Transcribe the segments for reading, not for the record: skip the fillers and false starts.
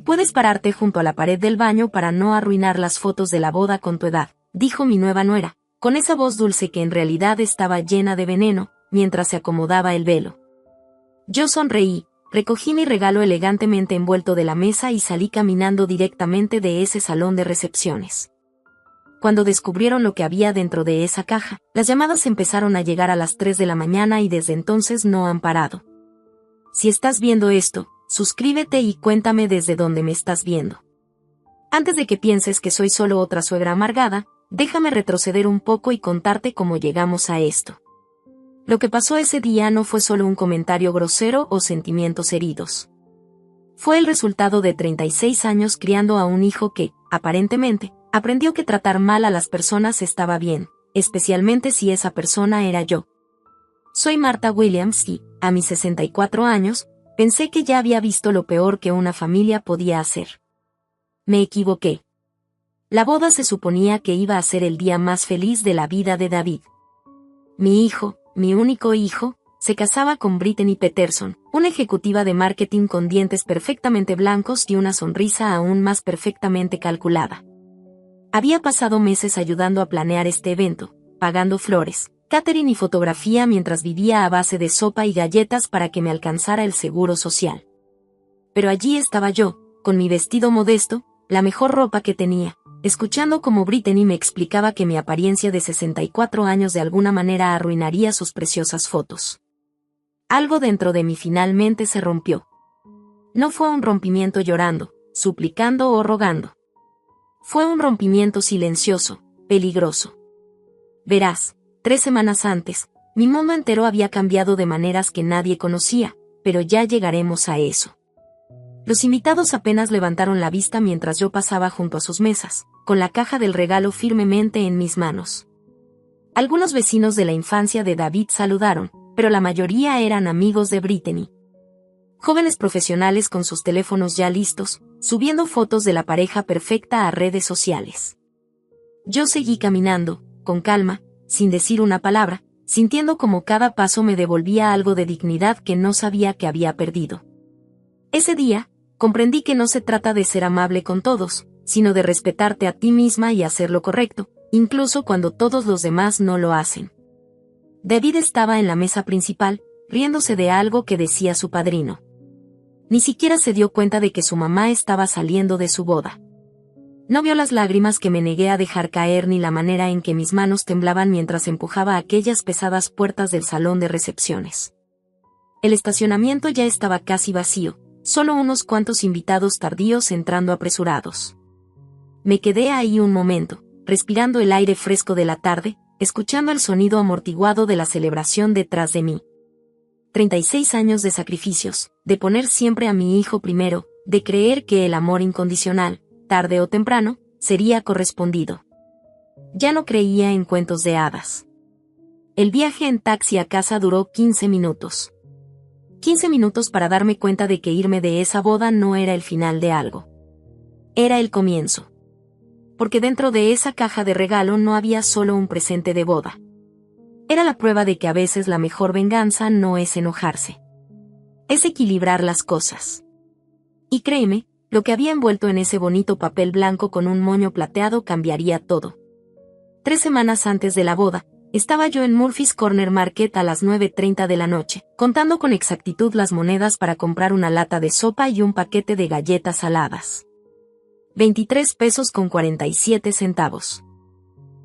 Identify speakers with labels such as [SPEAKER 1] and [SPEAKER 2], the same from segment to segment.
[SPEAKER 1] Puedes pararte junto a la pared del baño para no arruinar las fotos de la boda con tu edad, dijo mi nueva nuera, con esa voz dulce que en realidad estaba llena de veneno, mientras se acomodaba el velo. Yo sonreí, recogí mi regalo elegantemente envuelto de la mesa y salí caminando directamente de ese salón de recepciones. Cuando descubrieron lo que había dentro de esa caja, las llamadas empezaron a llegar a las 3 de la mañana y desde entonces no han parado. Si estás viendo esto, suscríbete y cuéntame desde dónde me estás viendo. Antes de que pienses que soy solo otra suegra amargada, déjame retroceder un poco y contarte cómo llegamos a esto. Lo que pasó ese día no fue solo un comentario grosero o sentimientos heridos. Fue el resultado de 36 años criando a un hijo que, aparentemente, aprendió que tratar mal a las personas estaba bien, especialmente si esa persona era yo. Soy Martha Williams y, a mis 64 años, pensé que ya había visto lo peor que una familia podía hacer. Me equivoqué. La boda se suponía que iba a ser el día más feliz de la vida de David. Mi hijo, mi único hijo, se casaba con Brittany Peterson, una ejecutiva de marketing con dientes perfectamente blancos y una sonrisa aún más perfectamente calculada. Había pasado meses ayudando a planear este evento, pagando flores, catering y fotografía mientras vivía a base de sopa y galletas para que me alcanzara el seguro social. Pero allí estaba yo, con mi vestido modesto, la mejor ropa que tenía, escuchando cómo Brittany me explicaba que mi apariencia de 64 años de alguna manera arruinaría sus preciosas fotos. Algo dentro de mí finalmente se rompió. No fue un rompimiento llorando, suplicando o rogando. Fue un rompimiento silencioso, peligroso. Verás, 3 semanas antes, mi mundo entero había cambiado de maneras que nadie conocía, pero ya llegaremos a eso. Los invitados apenas levantaron la vista mientras yo pasaba junto a sus mesas, con la caja del regalo firmemente en mis manos. Algunos vecinos de la infancia de David saludaron, pero la mayoría eran amigos de Brittany. Jóvenes profesionales con sus teléfonos ya listos, subiendo fotos de la pareja perfecta a redes sociales. Yo seguí caminando, con calma, sin decir una palabra, sintiendo como cada paso me devolvía algo de dignidad que no sabía que había perdido. Ese día, comprendí que no se trata de ser amable con todos, sino de respetarte a ti misma y hacer lo correcto, incluso cuando todos los demás no lo hacen. David estaba en la mesa principal, riéndose de algo que decía su padrino. Ni siquiera se dio cuenta de que su mamá estaba saliendo de su boda. No vio las lágrimas que me negué a dejar caer ni la manera en que mis manos temblaban mientras empujaba aquellas pesadas puertas del salón de recepciones. El estacionamiento ya estaba casi vacío, solo unos cuantos invitados tardíos entrando apresurados. Me quedé ahí un momento, respirando el aire fresco de la tarde, escuchando el sonido amortiguado de la celebración detrás de mí. 36 años de sacrificios, de poner siempre a mi hijo primero, de creer que el amor incondicional, tarde o temprano, sería correspondido. Ya no creía en cuentos de hadas. El viaje en taxi a casa duró 15 minutos. 15 minutos para darme cuenta de que irme de esa boda no era el final de algo. Era el comienzo. Porque dentro de esa caja de regalo no había solo un presente de boda. Era la prueba de que a veces la mejor venganza no es enojarse. Es equilibrar las cosas. Y créeme, lo que había envuelto en ese bonito papel blanco con un moño plateado cambiaría todo. 3 semanas antes de la boda, estaba yo en Murphy's Corner Market a las 9:30 de la noche, contando con exactitud las monedas para comprar una lata de sopa y un paquete de galletas saladas. 23 pesos con 47 centavos.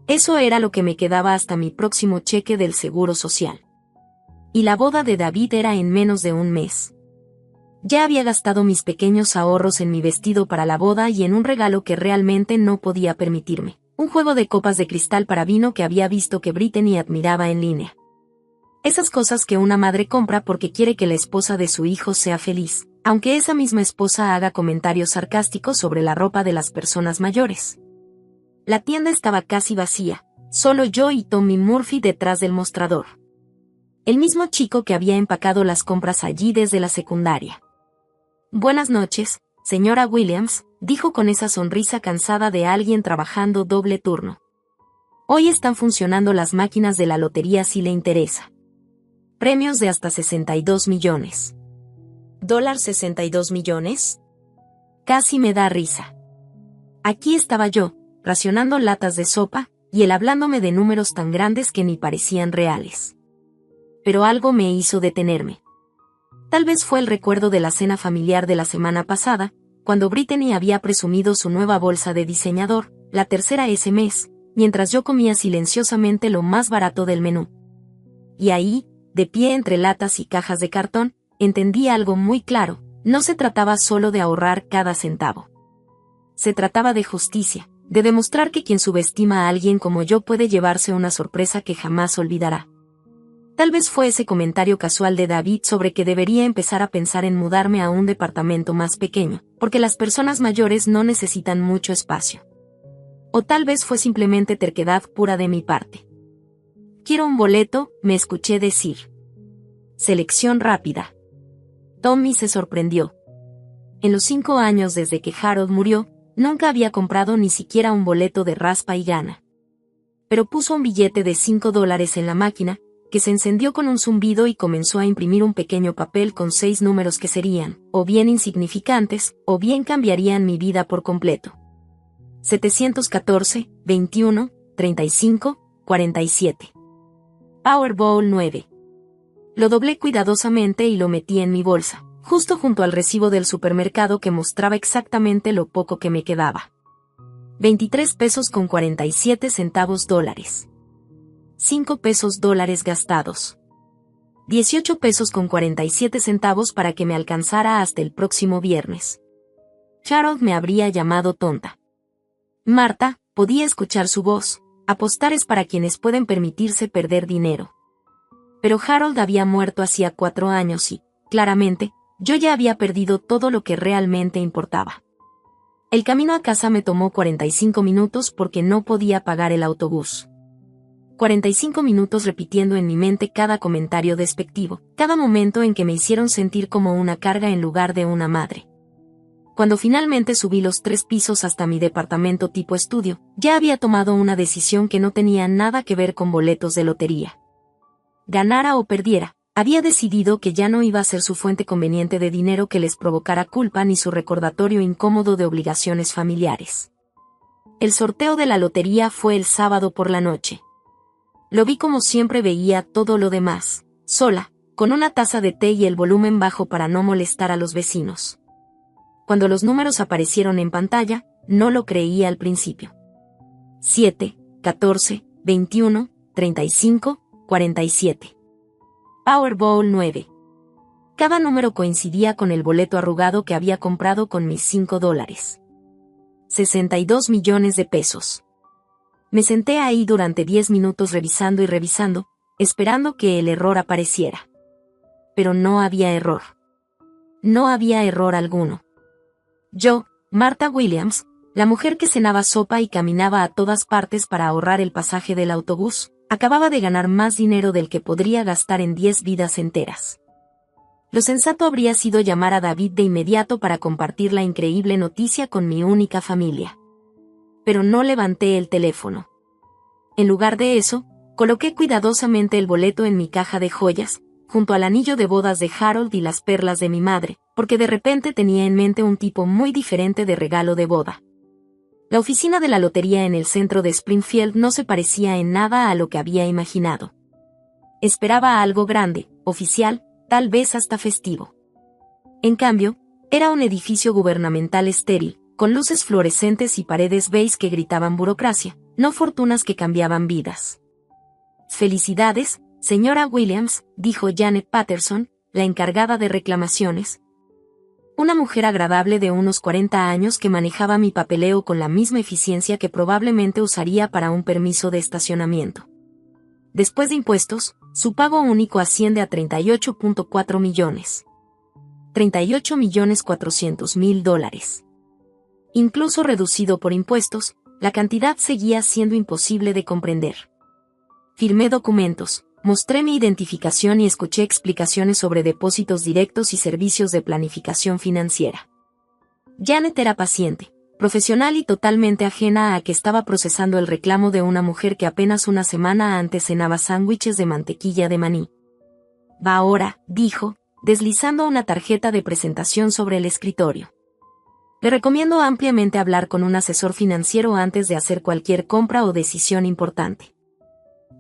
[SPEAKER 1] Eso era lo que me quedaba hasta mi próximo cheque del Seguro Social. Y la boda de David era en menos de un mes. Ya había gastado mis pequeños ahorros en mi vestido para la boda y en un regalo que realmente no podía permitirme. Un juego de copas de cristal para vino que había visto que Brittany admiraba en línea. Esas cosas que una madre compra porque quiere que la esposa de su hijo sea feliz, aunque esa misma esposa haga comentarios sarcásticos sobre la ropa de las personas mayores. La tienda estaba casi vacía, solo yo y Tommy Murphy detrás del mostrador. El mismo chico que había empacado las compras allí desde la secundaria. Buenas noches, señora Williams, dijo con esa sonrisa cansada de alguien trabajando doble turno. Hoy están funcionando las máquinas de la lotería si le interesa. Premios de hasta 62 millones. ¿$62 millones? Casi me da risa. Aquí estaba yo, racionando latas de sopa, y él hablándome de números tan grandes que ni parecían reales. Pero algo me hizo detenerme. Tal vez fue el recuerdo de la cena familiar de la semana pasada, cuando Brittany había presumido su nueva bolsa de diseñador, la tercera ese mes, mientras yo comía silenciosamente lo más barato del menú. Y ahí, de pie entre latas y cajas de cartón, entendí algo muy claro: no se trataba solo de ahorrar cada centavo. Se trataba de justicia, de demostrar que quien subestima a alguien como yo puede llevarse una sorpresa que jamás olvidará. Tal vez fue ese comentario casual de David sobre que debería empezar a pensar en mudarme a un departamento más pequeño, porque las personas mayores no necesitan mucho espacio. O tal vez fue simplemente terquedad pura de mi parte. Quiero un boleto, me escuché decir. Selección rápida. Tommy se sorprendió. En los 5 años desde que Harold murió, nunca había comprado ni siquiera un boleto de raspa y gana. Pero puso un billete de $5 en la máquina, que se encendió con un zumbido y comenzó a imprimir un pequeño papel con 6 números que serían, o bien insignificantes, o bien cambiarían mi vida por completo. 714, 21, 35, 47. Powerball 9. Lo doblé cuidadosamente y lo metí en mi bolsa, justo junto al recibo del supermercado que mostraba exactamente lo poco que me quedaba. 23 pesos con 47 centavos dólares. 5 pesos dólares gastados. 18 pesos con 47 centavos para que me alcanzara hasta el próximo viernes. Harold me habría llamado tonta. Marta, podía escuchar su voz: apostar es para quienes pueden permitirse perder dinero. Pero Harold había muerto hacía 4 años y, claramente, yo ya había perdido todo lo que realmente importaba. El camino a casa me tomó 45 minutos porque no podía pagar el autobús. 45 minutos repitiendo en mi mente cada comentario despectivo, cada momento en que me hicieron sentir como una carga en lugar de una madre. Cuando finalmente subí los 3 pisos hasta mi departamento tipo estudio, ya había tomado una decisión que no tenía nada que ver con boletos de lotería. Ganara o perdiera, había decidido que ya no iba a ser su fuente conveniente de dinero que les provocara culpa ni su recordatorio incómodo de obligaciones familiares. El sorteo de la lotería fue el sábado por la noche. Lo vi como siempre veía todo lo demás, sola, con una taza de té y el volumen bajo para no molestar a los vecinos. Cuando los números aparecieron en pantalla, no lo creía al principio. 7, 14, 21, 35, 47. Powerball 9. Cada número coincidía con el boleto arrugado que había comprado con mis $5. 62 millones de pesos. Me senté ahí durante 10 minutos revisando y revisando, esperando que el error apareciera. Pero no había error. No había error alguno. Yo, Martha Williams, la mujer que cenaba sopa y caminaba a todas partes para ahorrar el pasaje del autobús, acababa de ganar más dinero del que podría gastar en 10 vidas enteras. Lo sensato habría sido llamar a David de inmediato para compartir la increíble noticia con mi única familia. Pero no levanté el teléfono. En lugar de eso, coloqué cuidadosamente el boleto en mi caja de joyas, junto al anillo de bodas de Harold y las perlas de mi madre, porque de repente tenía en mente un tipo muy diferente de regalo de boda. La oficina de la lotería en el centro de Springfield no se parecía en nada a lo que había imaginado. Esperaba algo grande, oficial, tal vez hasta festivo. En cambio, era un edificio gubernamental estéril, con luces fluorescentes y paredes beige que gritaban burocracia, no fortunas que cambiaban vidas. «Felicidades, señora Williams», dijo Janet Patterson, la encargada de reclamaciones. Una mujer agradable de unos 40 años que manejaba mi papeleo con la misma eficiencia que probablemente usaría para un permiso de estacionamiento. Después de impuestos, su pago único asciende a $38.4 millones. $38.400.000. Incluso reducido por impuestos, la cantidad seguía siendo imposible de comprender. Firmé documentos, mostré mi identificación y escuché explicaciones sobre depósitos directos y servicios de planificación financiera. Janet era paciente, profesional y totalmente ajena a que estaba procesando el reclamo de una mujer que apenas una semana antes cenaba sándwiches de mantequilla de maní. «Va ahora», dijo, deslizando una tarjeta de presentación sobre el escritorio. Le recomiendo ampliamente hablar con un asesor financiero antes de hacer cualquier compra o decisión importante.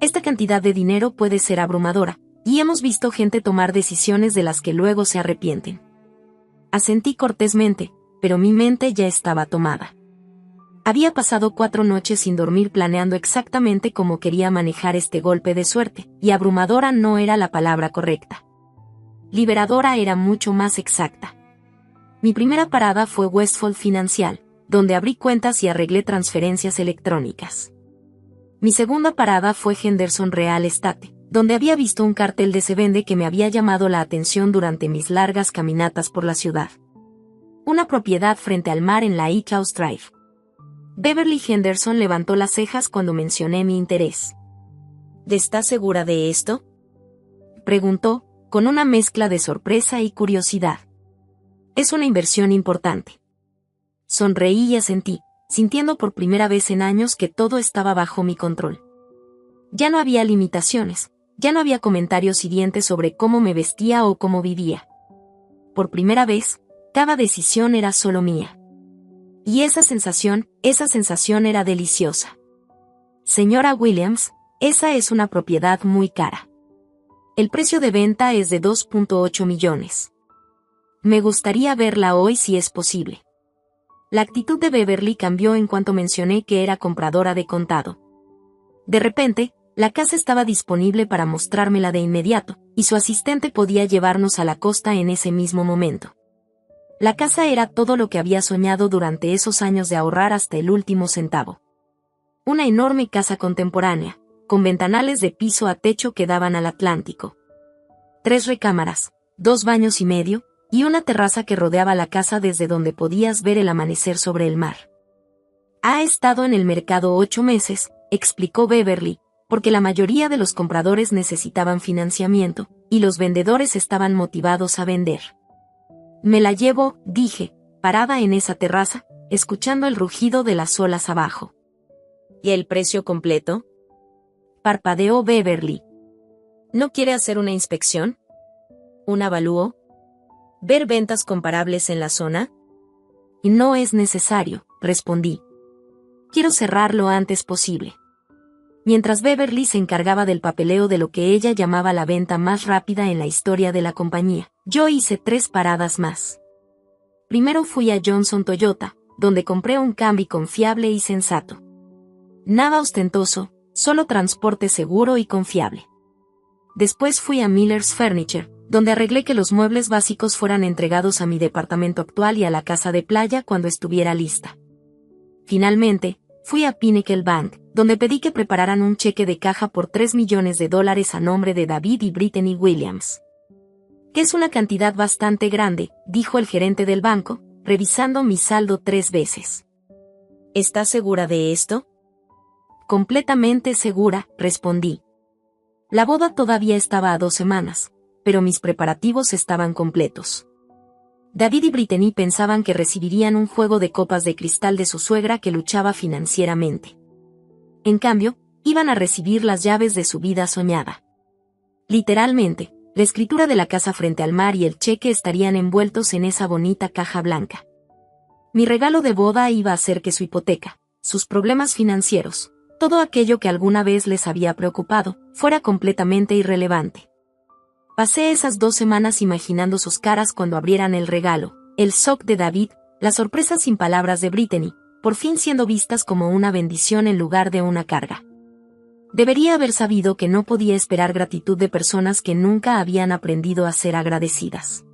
[SPEAKER 1] Esta cantidad de dinero puede ser abrumadora, y hemos visto gente tomar decisiones de las que luego se arrepienten. Asentí cortésmente, pero mi mente ya estaba tomada. Había pasado 4 noches sin dormir planeando exactamente cómo quería manejar este golpe de suerte, y abrumadora no era la palabra correcta. Liberadora era mucho más exacta. Mi primera parada fue Westfold Financial, donde abrí cuentas y arreglé transferencias electrónicas. Mi segunda parada fue Henderson Real Estate, donde había visto un cartel de se vende que me había llamado la atención durante mis largas caminatas por la ciudad. Una propiedad frente al mar en la East Coast Drive. Beverly Henderson levantó las cejas cuando mencioné mi interés. ¿Estás segura de esto?, preguntó, con una mezcla de sorpresa y curiosidad. Es una inversión importante. Sonreí y asentí, sintiendo por primera vez en años que todo estaba bajo mi control. Ya no había limitaciones, ya no había comentarios hirientes sobre cómo me vestía o cómo vivía. Por primera vez, cada decisión era solo mía. Y esa sensación era deliciosa. Señora Williams, esa es una propiedad muy cara. El precio de venta es de 2.8 millones. Me gustaría verla hoy si es posible. La actitud de Beverly cambió en cuanto mencioné que era compradora de contado. De repente, la casa estaba disponible para mostrármela de inmediato, y su asistente podía llevarnos a la costa en ese mismo momento. La casa era todo lo que había soñado durante esos años de ahorrar hasta el último centavo. Una enorme casa contemporánea, con ventanales de piso a techo que daban al Atlántico. 3 recámaras, 2 baños y medio, y una terraza que rodeaba la casa desde donde podías ver el amanecer sobre el mar. Ha estado en el mercado 8 meses, explicó Beverly, porque la mayoría de los compradores necesitaban financiamiento, y los vendedores estaban motivados a vender. Me la llevo, dije, parada en esa terraza, escuchando el rugido de las olas abajo. ¿Y el precio completo?, parpadeó Beverly. ¿No quiere hacer una inspección? ¿Un avalúo? ¿Ver ventas comparables en la zona? Y no es necesario, respondí. Quiero cerrar lo antes posible. Mientras Beverly se encargaba del papeleo de lo que ella llamaba la venta más rápida en la historia de la compañía, yo hice 3 paradas más. Primero fui a Johnson Toyota, donde compré un Camry confiable y sensato. Nada ostentoso, solo transporte seguro y confiable. Después fui a Miller's Furniture, donde arreglé que los muebles básicos fueran entregados a mi departamento actual y a la casa de playa cuando estuviera lista. Finalmente, fui a Pinnacle Bank, donde pedí que prepararan un cheque de caja por $3 millones a nombre de David y Brittany Williams. Que es una cantidad bastante grande, dijo el gerente del banco, revisando mi saldo 3 veces. ¿Estás segura de esto? Completamente segura, respondí. La boda todavía estaba a 2 semanas, pero mis preparativos estaban completos. David y Brittany pensaban que recibirían un juego de copas de cristal de su suegra que luchaba financieramente. En cambio, iban a recibir las llaves de su vida soñada. Literalmente, la escritura de la casa frente al mar y el cheque estarían envueltos en esa bonita caja blanca. Mi regalo de boda iba a ser que su hipoteca, sus problemas financieros, todo aquello que alguna vez les había preocupado, fuera completamente irrelevante. Pasé esas 2 semanas imaginando sus caras cuando abrieran el regalo, el shock de David, la sorpresa sin palabras de Brittany, por fin siendo vistas como una bendición en lugar de una carga. Debería haber sabido que no podía esperar gratitud de personas que nunca habían aprendido a ser agradecidas.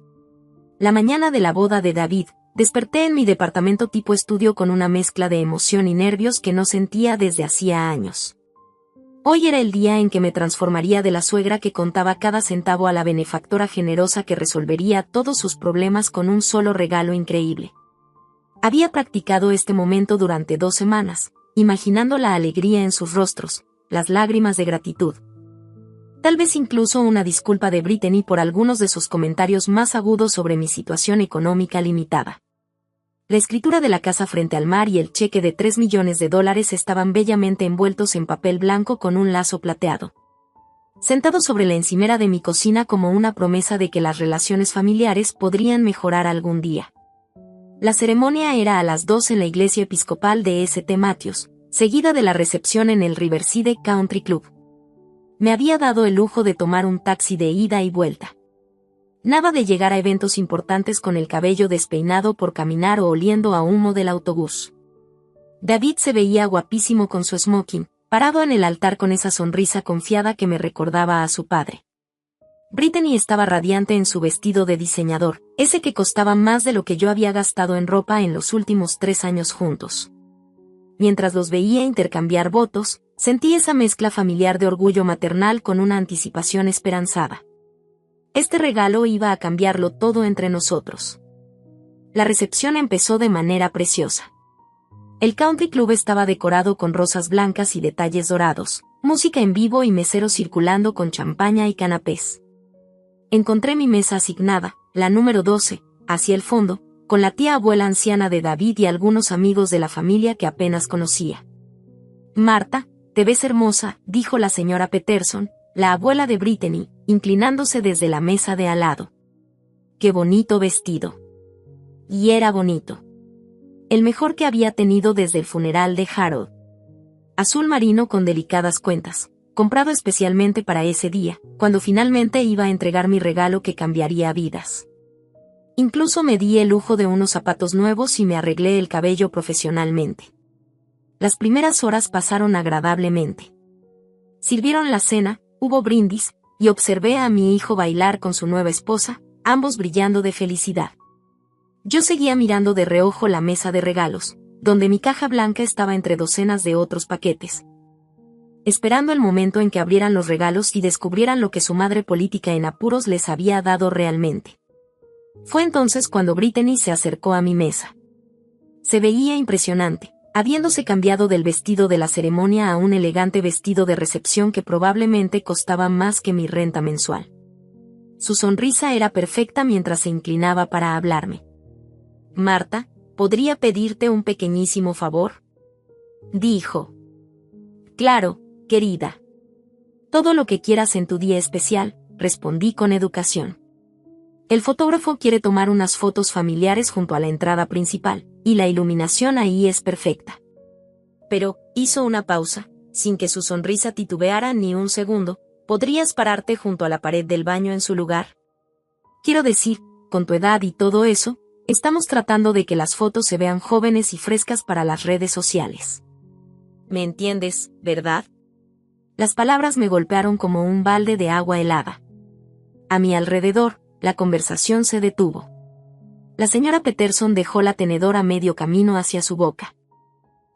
[SPEAKER 1] La mañana de la boda de David, desperté en mi departamento tipo estudio con una mezcla de emoción y nervios que no sentía desde hacía años. Hoy era el día en que me transformaría de la suegra que contaba cada centavo a la benefactora generosa que resolvería todos sus problemas con un solo regalo increíble. Había practicado este momento durante 2 semanas, imaginando la alegría en sus rostros, las lágrimas de gratitud. Tal vez incluso una disculpa de Brittany por algunos de sus comentarios más agudos sobre mi situación económica limitada. La escritura de la casa frente al mar y el cheque de $3 millones estaban bellamente envueltos en papel blanco con un lazo plateado. Sentado sobre la encimera de mi cocina como una promesa de que las relaciones familiares podrían mejorar algún día. La ceremonia era a las 2 en la iglesia episcopal de St. Matthews, seguida de la recepción en el Riverside Country Club. Me había dado el lujo de tomar un taxi de ida y vuelta. Nada de llegar a eventos importantes con el cabello despeinado por caminar o oliendo a humo del autobús. David se veía guapísimo con su smoking, parado en el altar con esa sonrisa confiada que me recordaba a su padre. Brittany estaba radiante en su vestido de diseñador, ese que costaba más de lo que yo había gastado en ropa en los últimos 3 años juntos. Mientras los veía intercambiar votos, sentí esa mezcla familiar de orgullo maternal con una anticipación esperanzada. Este regalo iba a cambiarlo todo entre nosotros. La recepción empezó de manera preciosa. El country club estaba decorado con rosas blancas y detalles dorados, música en vivo y meseros circulando con champaña y canapés. Encontré mi mesa asignada, la número 12, hacia el fondo, con la tía abuela anciana de David y algunos amigos de la familia que apenas conocía. «Marta, te ves hermosa», dijo la señora Peterson, la abuela de Brittany, inclinándose desde la mesa de al lado. «Qué bonito vestido». Y era bonito. El mejor que había tenido desde el funeral de Harold. Azul marino con delicadas cuentas, comprado especialmente para ese día, cuando finalmente iba a entregar mi regalo que cambiaría vidas. Incluso me di el lujo de unos zapatos nuevos y me arreglé el cabello profesionalmente. Las primeras horas pasaron agradablemente. Sirvieron la cena, hubo brindis, y observé a mi hijo bailar con su nueva esposa, ambos brillando de felicidad. Yo seguía mirando de reojo la mesa de regalos, donde mi caja blanca estaba entre docenas de otros paquetes, esperando el momento en que abrieran los regalos y descubrieran lo que su madre política en apuros les había dado realmente. Fue entonces cuando Brittany se acercó a mi mesa. Se veía impresionante, habiéndose cambiado del vestido de la ceremonia a un elegante vestido de recepción que probablemente costaba más que mi renta mensual. Su sonrisa era perfecta mientras se inclinaba para hablarme. «Marta, ¿podría pedirte un pequeñísimo favor?», dijo. «Claro, querida. Todo lo que quieras en tu día especial», respondí con educación. «El fotógrafo quiere tomar unas fotos familiares junto a la entrada principal, y la iluminación ahí es perfecta». Pero, hizo una pausa, sin que su sonrisa titubeara ni un segundo. «¿Podrías pararte junto a la pared del baño en su lugar? Quiero decir, con tu edad y todo eso, estamos tratando de que las fotos se vean jóvenes y frescas para las redes sociales. ¿Me entiendes, verdad?». Las palabras me golpearon como un balde de agua helada. A mi alrededor, la conversación se detuvo. La señora Peterson dejó la tenedora medio camino hacia su boca.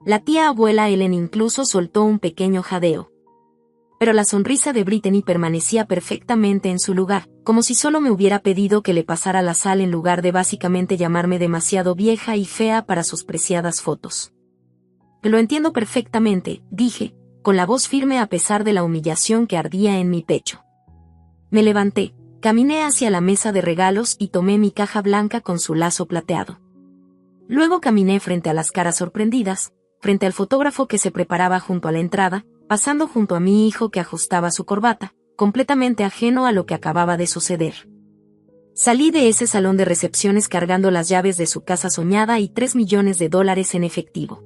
[SPEAKER 1] La tía abuela Ellen incluso soltó un pequeño jadeo. Pero la sonrisa de Brittany permanecía perfectamente en su lugar, como si solo me hubiera pedido que le pasara la sal en lugar de básicamente llamarme demasiado vieja y fea para sus preciadas fotos. «Lo entiendo perfectamente», dije, con la voz firme a pesar de la humillación que ardía en mi pecho. Me levanté, caminé hacia la mesa de regalos y tomé mi caja blanca con su lazo plateado. Luego caminé frente a las caras sorprendidas, frente al fotógrafo que se preparaba junto a la entrada, pasando junto a mi hijo que ajustaba su corbata, completamente ajeno a lo que acababa de suceder. Salí de ese salón de recepciones cargando las llaves de su casa soñada y $3 millones en efectivo.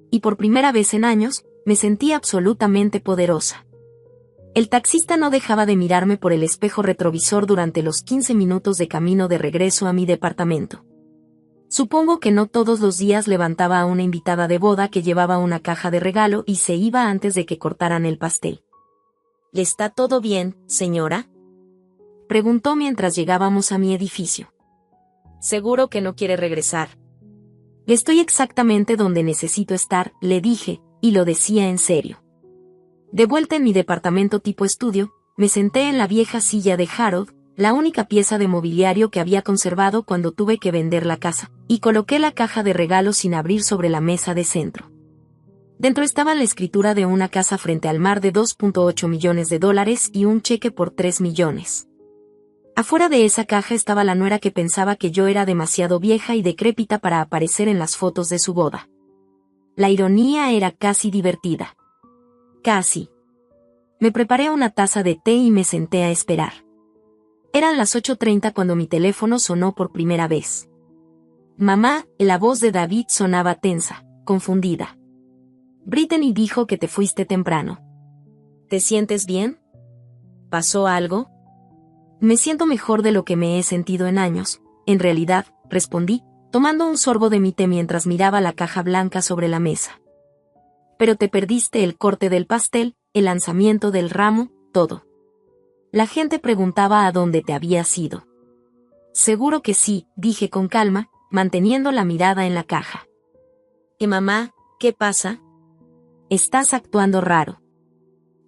[SPEAKER 1] Y por primera vez en años, me sentí absolutamente poderosa. El taxista no dejaba de mirarme por el espejo retrovisor durante los 15 minutos de camino de regreso a mi departamento. Supongo que no todos los días levantaba a una invitada de boda que llevaba una caja de regalo y se iba antes de que cortaran el pastel. «¿Está todo bien, señora?», preguntó mientras llegábamos a mi edificio. «¿Seguro que no quiere regresar?». «Estoy exactamente donde necesito estar», le dije, y lo decía en serio. De vuelta en mi departamento tipo estudio, me senté en la vieja silla de Harold, la única pieza de mobiliario que había conservado cuando tuve que vender la casa, y coloqué la caja de regalos sin abrir sobre la mesa de centro. Dentro estaba la escritura de una casa frente al mar de $2.8 millones y un cheque por $3 millones. Afuera de esa caja estaba la nuera que pensaba que yo era demasiado vieja y decrépita para aparecer en las fotos de su boda. La ironía era casi divertida. Casi. Me preparé una taza de té y me senté a esperar. Eran las 8:30 cuando mi teléfono sonó por primera vez. Mamá, la voz de David sonaba tensa, confundida. Brittany dijo que te fuiste temprano. ¿Te sientes bien? ¿Pasó algo? Me siento mejor de lo que me he sentido en años. En realidad, respondí, tomando un sorbo de mi té mientras miraba la caja blanca sobre la mesa. Pero te perdiste el corte del pastel, el lanzamiento del ramo, todo. La gente preguntaba a dónde te habías ido. Seguro que sí, dije con calma, manteniendo la mirada en la caja. ¿Y mamá, qué pasa? Estás actuando raro.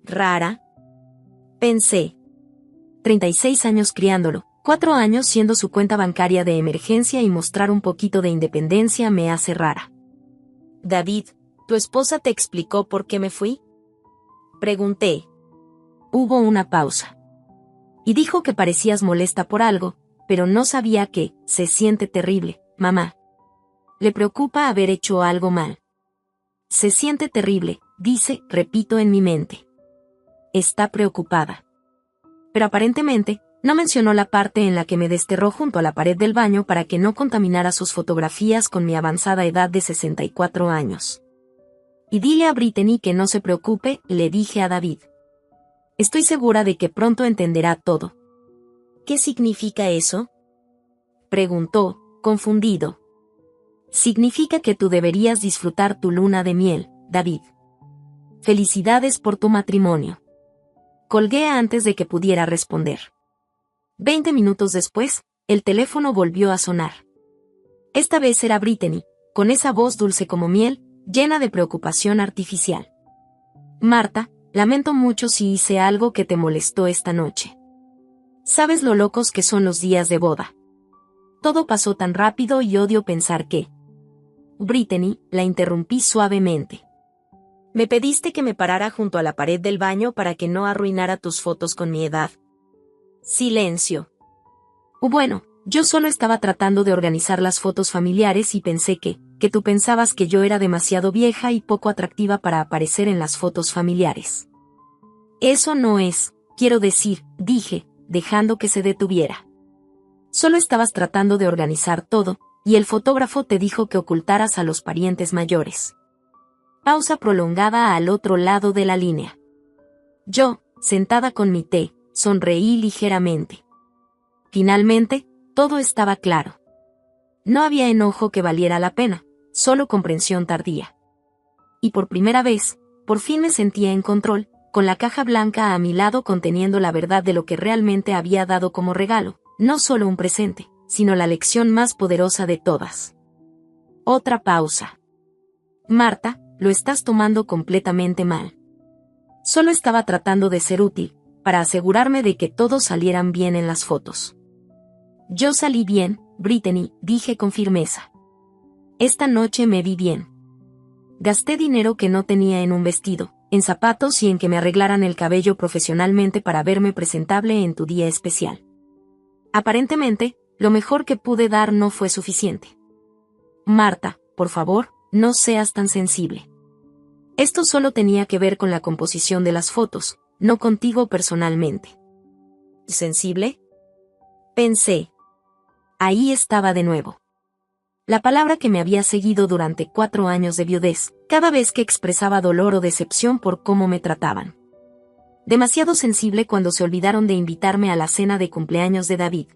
[SPEAKER 1] ¿Rara? Pensé. 36 años criándolo, 4 años siendo su cuenta bancaria de emergencia y mostrar un poquito de independencia me hace rara. David, ¿tu esposa te explicó por qué me fui? Pregunté. Hubo una pausa. Y dijo que parecías molesta por algo, pero no sabía que, se siente terrible, mamá. Le preocupa haber hecho algo mal. Se siente terrible, dice, repito en mi mente. Está preocupada. Pero aparentemente, no mencionó la parte en la que me desterró junto a la pared del baño para que no contaminara sus fotografías con mi avanzada edad de 64 años. Y dile a Brittany que no se preocupe, le dije a David. Estoy segura de que pronto entenderá todo. ¿Qué significa eso? Preguntó, confundido. Significa que tú deberías disfrutar tu luna de miel, David. Felicidades por tu matrimonio. Colgué antes de que pudiera responder. 20 minutos después, el teléfono volvió a sonar. Esta vez era Brittany, con esa voz dulce como miel, llena de preocupación artificial. Marta, lamento mucho si hice algo que te molestó esta noche. Sabes lo locos que son los días de boda. Todo pasó tan rápido y odio pensar que... Brittany, la interrumpí suavemente. Me pediste que me parara junto a la pared del baño para que no arruinara tus fotos con mi edad. Silencio. Bueno, yo solo estaba tratando de organizar las fotos familiares y pensé que tú pensabas que yo era demasiado vieja y poco atractiva para aparecer en las fotos familiares. Eso no es, quiero decir, dije, dejando que se detuviera. Solo estabas tratando de organizar todo, y el fotógrafo te dijo que ocultaras a los parientes mayores. Pausa prolongada al otro lado de la línea. Yo, sentada con mi té, sonreí ligeramente. Finalmente, todo estaba claro. No había enojo que valiera la pena, solo comprensión tardía. Y por primera vez, por fin me sentía en control, con la caja blanca a mi lado conteniendo la verdad de lo que realmente había dado como regalo, no solo un presente, sino la lección más poderosa de todas. Otra pausa. Marta, lo estás tomando completamente mal. Solo estaba tratando de ser útil, para asegurarme de que todos salieran bien en las fotos. Yo salí bien, Brittany, dije con firmeza. Esta noche me vi bien. Gasté dinero que no tenía en un vestido, en zapatos y en que me arreglaran el cabello profesionalmente para verme presentable en tu día especial. Aparentemente, lo mejor que pude dar no fue suficiente. Marta, por favor, no seas tan sensible. Esto solo tenía que ver con la composición de las fotos, no contigo personalmente. ¿Sensible? Pensé. Ahí estaba de nuevo. La palabra que me había seguido durante 4 años de viudez, cada vez que expresaba dolor o decepción por cómo me trataban. Demasiado sensible cuando se olvidaron de invitarme a la cena de cumpleaños de David.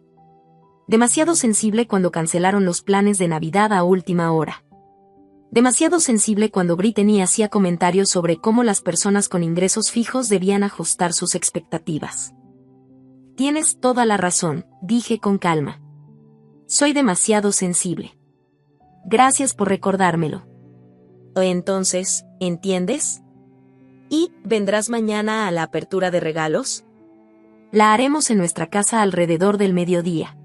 [SPEAKER 1] Demasiado sensible cuando cancelaron los planes de Navidad a última hora. Demasiado sensible cuando Brittany hacía comentarios sobre cómo las personas con ingresos fijos debían ajustar sus expectativas. Tienes toda la razón, dije con calma. Soy demasiado sensible. Gracias por recordármelo. Entonces, ¿entiendes? ¿Y vendrás mañana a la apertura de regalos? La haremos en nuestra casa alrededor del mediodía.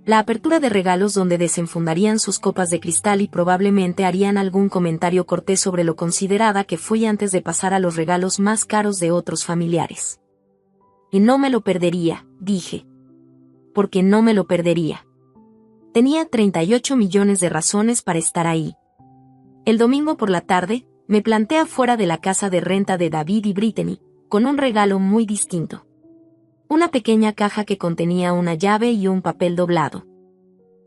[SPEAKER 1] La apertura de regalos donde desenfundarían sus copas de cristal y probablemente harían algún comentario cortés sobre lo considerada que fui antes de pasar a los regalos más caros de otros familiares. Y no me lo perdería, dije. Porque no me lo perdería. Tenía 38 millones de razones para estar ahí. El domingo por la tarde, me planté afuera de la casa de renta de David y Brittany, con un regalo muy distinto. Una pequeña caja que contenía una llave y un papel doblado.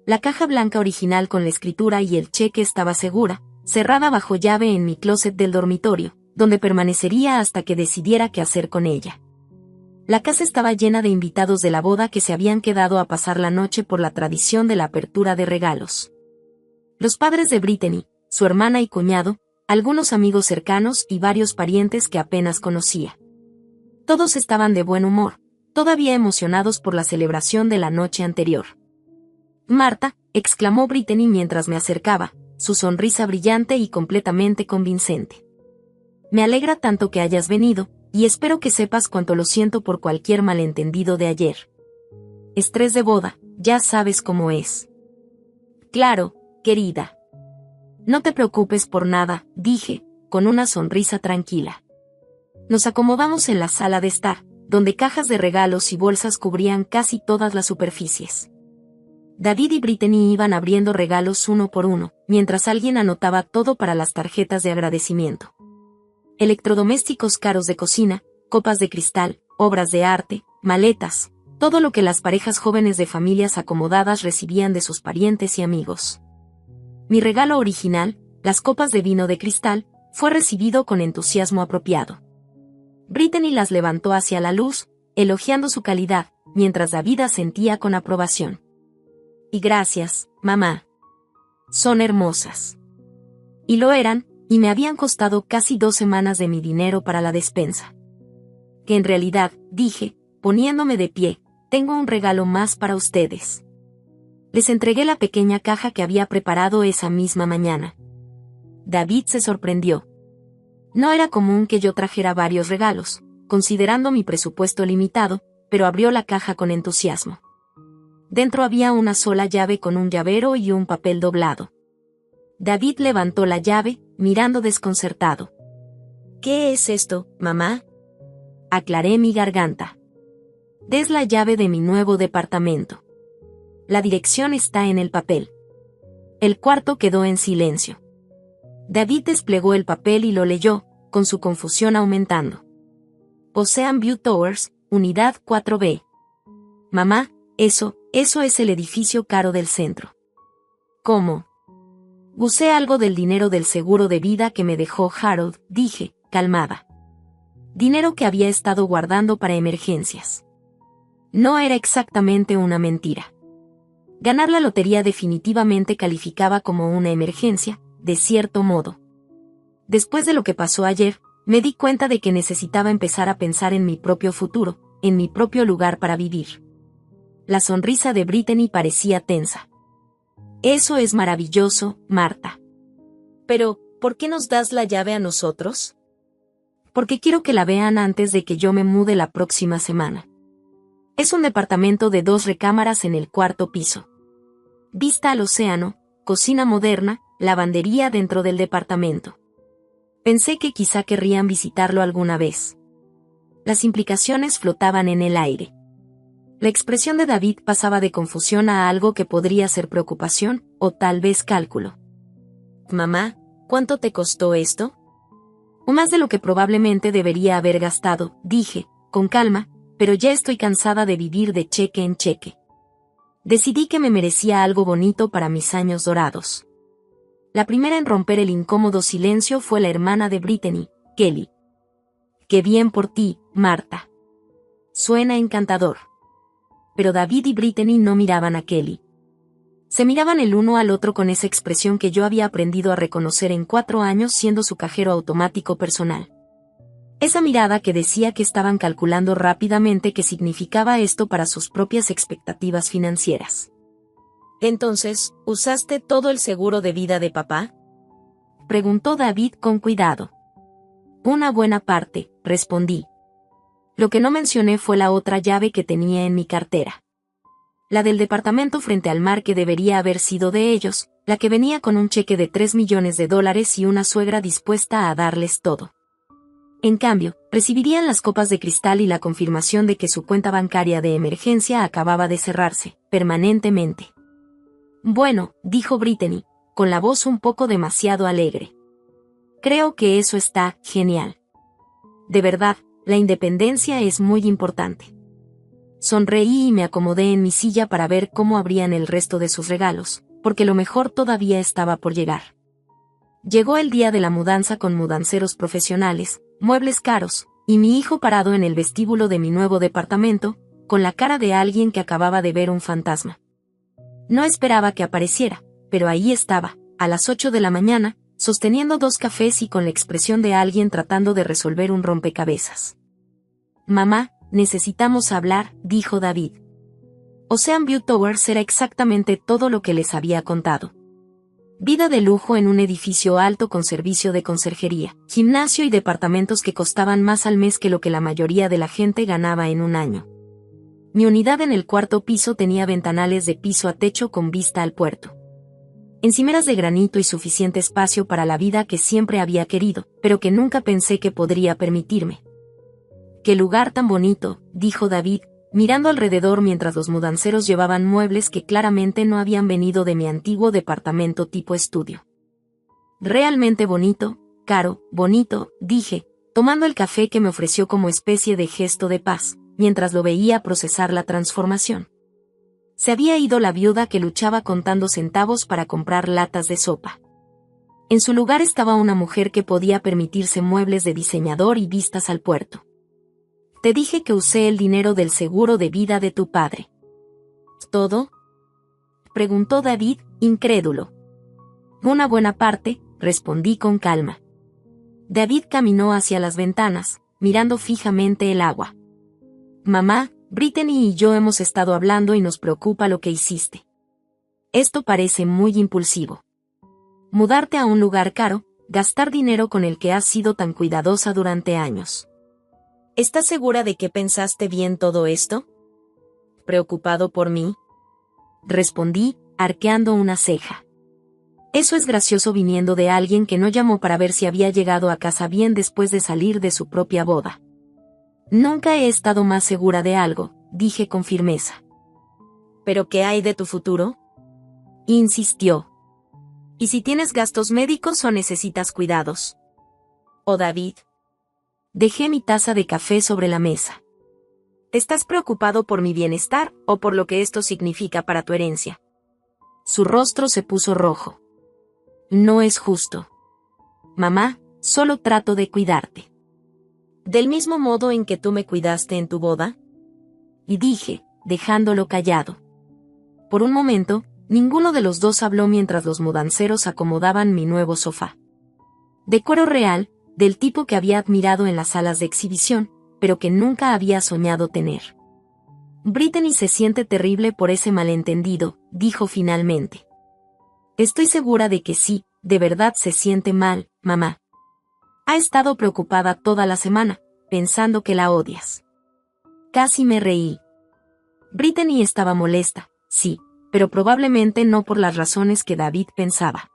[SPEAKER 1] La caja blanca original con la escritura y el cheque estaba segura, cerrada bajo llave en mi closet del dormitorio, donde permanecería hasta que decidiera qué hacer con ella. La casa estaba llena de invitados de la boda que se habían quedado a pasar la noche por la tradición de la apertura de regalos. Los padres de Brittany, su hermana y cuñado, algunos amigos cercanos y varios parientes que apenas conocía. Todos estaban de buen humor, todavía emocionados por la celebración de la noche anterior. «Marta», exclamó Brittany mientras me acercaba, su sonrisa brillante y completamente convincente. «Me alegra tanto que hayas venido, y espero que sepas cuánto lo siento por cualquier malentendido de ayer. Estrés de boda, ya sabes cómo es». «Claro, querida. No te preocupes por nada», dije, con una sonrisa tranquila. Nos acomodamos en la sala de estar, donde cajas de regalos y bolsas cubrían casi todas las superficies. David y Brittany iban abriendo regalos uno por uno, mientras alguien anotaba todo para las tarjetas de agradecimiento. Electrodomésticos caros de cocina, copas de cristal, obras de arte, maletas, todo lo que las parejas jóvenes de familias acomodadas recibían de sus parientes y amigos. Mi regalo original, las copas de vino de cristal, fue recibido con entusiasmo apropiado. Brittany las levantó hacia la luz, elogiando su calidad, mientras David asentía con aprobación. «Y gracias, mamá. Son hermosas». Y lo eran, y me habían costado casi 2 semanas de mi dinero para la despensa. Que en realidad, dije, poniéndome de pie, tengo un regalo más para ustedes. Les entregué la pequeña caja que había preparado esa misma mañana. David se sorprendió. No era común que yo trajera varios regalos, considerando mi presupuesto limitado, pero abrió la caja con entusiasmo. Dentro había una sola llave con un llavero y un papel doblado. David levantó la llave, mirando desconcertado. «¿Qué es esto, mamá?», aclaré mi garganta. «Es la llave de mi nuevo departamento. La dirección está en el papel». El cuarto quedó en silencio. David desplegó el papel y lo leyó, con su confusión aumentando. «Ocean View Towers, Unidad 4B. Mamá, eso es el edificio caro del centro». «¿Cómo?». «Usé algo del dinero del seguro de vida que me dejó Harold», dije, calmada. Dinero que había estado guardando para emergencias. No era exactamente una mentira. Ganar la lotería definitivamente calificaba como una emergencia, de cierto modo. Después de lo que pasó ayer, me di cuenta de que necesitaba empezar a pensar en mi propio futuro, en mi propio lugar para vivir. La sonrisa de Brittany parecía tensa. «Eso es maravilloso, Marta. Pero, ¿por qué nos das la llave a nosotros?». «Porque quiero que la vean antes de que yo me mude la próxima semana. Es un departamento de 2 recámaras en el 4º piso. Vista al océano, cocina moderna, lavandería dentro del departamento. Pensé que quizá querrían visitarlo alguna vez». Las implicaciones flotaban en el aire. La expresión de David pasaba de confusión a algo que podría ser preocupación, o tal vez cálculo. «Mamá, ¿cuánto te costó esto?». «Más de lo que probablemente debería haber gastado», dije, con calma, pero ya estoy cansada de vivir de cheque en cheque. Decidí que me merecía algo bonito para mis años dorados. La primera en romper el incómodo silencio fue la hermana de Brittany, Kelly. «Qué bien por ti, Marta. Suena encantador». Pero David y Brittany no miraban a Kelly. Se miraban el uno al otro con esa expresión que yo había aprendido a reconocer en 4 años siendo su cajero automático personal. Esa mirada que decía que estaban calculando rápidamente qué significaba esto para sus propias expectativas financieras. «¿Entonces, usaste todo el seguro de vida de papá?», preguntó David con cuidado. «Una buena parte», respondí. Lo que no mencioné fue la otra llave que tenía en mi cartera. La del departamento frente al mar que debería haber sido de ellos, la que venía con un cheque de $3 millones y una suegra dispuesta a darles todo. En cambio, recibirían las copas de cristal y la confirmación de que su cuenta bancaria de emergencia acababa de cerrarse, permanentemente. «Bueno», dijo Brittany, con la voz un poco demasiado alegre. «Creo que eso está genial. De verdad, la independencia es muy importante. Sonreí y me acomodé en mi silla para ver cómo abrían el resto de sus regalos, porque lo mejor todavía estaba por llegar. Llegó el día de la mudanza con mudanceros profesionales, muebles caros, y mi hijo parado en el vestíbulo de mi nuevo departamento, con la cara de alguien que acababa de ver un fantasma. No esperaba que apareciera, pero ahí estaba, a las 8 de la mañana, sosteniendo 2 cafés y con la expresión de alguien tratando de resolver un rompecabezas. «Mamá, necesitamos hablar», dijo David. Ocean View Towers era exactamente todo lo que les había contado. Vida de lujo en un edificio alto con servicio de conserjería, gimnasio y departamentos que costaban más al mes que lo que la mayoría de la gente ganaba en un año. Mi unidad en el 4º piso tenía ventanales de piso a techo con vista al puerto. Encimeras de granito y suficiente espacio para la vida que siempre había querido, pero que nunca pensé que podría permitirme. «Qué lugar tan bonito», dijo David, mirando alrededor mientras los mudanceros llevaban muebles que claramente no habían venido de mi antiguo departamento tipo estudio. «Realmente bonito, Caro, bonito», dije, tomando el café que me ofreció como especie de gesto de paz, mientras lo veía procesar la transformación. Se había ido la viuda que luchaba contando centavos para comprar latas de sopa. En su lugar estaba una mujer que podía permitirse muebles de diseñador y vistas al puerto. «Te dije que usé el dinero del seguro de vida de tu padre». «¿Todo?», preguntó David, incrédulo. «Una buena parte», respondí con calma. David caminó hacia las ventanas, mirando fijamente el agua. «Mamá, Brittany y yo hemos estado hablando y nos preocupa lo que hiciste. Esto parece muy impulsivo. Mudarte a un lugar caro, gastar dinero con el que has sido tan cuidadosa durante años. ¿Estás segura de que pensaste bien todo esto?». «¿Preocupado por mí?», respondí, arqueando una ceja. Eso es gracioso viniendo de alguien que no llamó para ver si había llegado a casa bien después de salir de su propia boda. «Nunca he estado más segura de algo», dije con firmeza. «¿Pero qué hay de tu futuro?», insistió. «¿Y si tienes gastos médicos o necesitas cuidados?». «¿O David?». Dejé mi taza de café sobre la mesa. «¿Estás preocupado por mi bienestar o por lo que esto significa para tu herencia?». Su rostro se puso rojo. «No es justo. Mamá, solo trato de cuidarte. ¿Del mismo modo en que tú me cuidaste en tu boda?». Y dije, dejándolo callado. Por un momento, ninguno de los dos habló mientras los mudanceros acomodaban mi nuevo sofá. De cuero real, del tipo que había admirado en las salas de exhibición, pero que nunca había soñado tener. «Brittany se siente terrible por ese malentendido», dijo finalmente. «Estoy segura de que sí, de verdad se siente mal, mamá. Ha estado preocupada toda la semana, pensando que la odias». Casi me reí. Brittany estaba molesta, sí, pero probablemente no por las razones que David pensaba.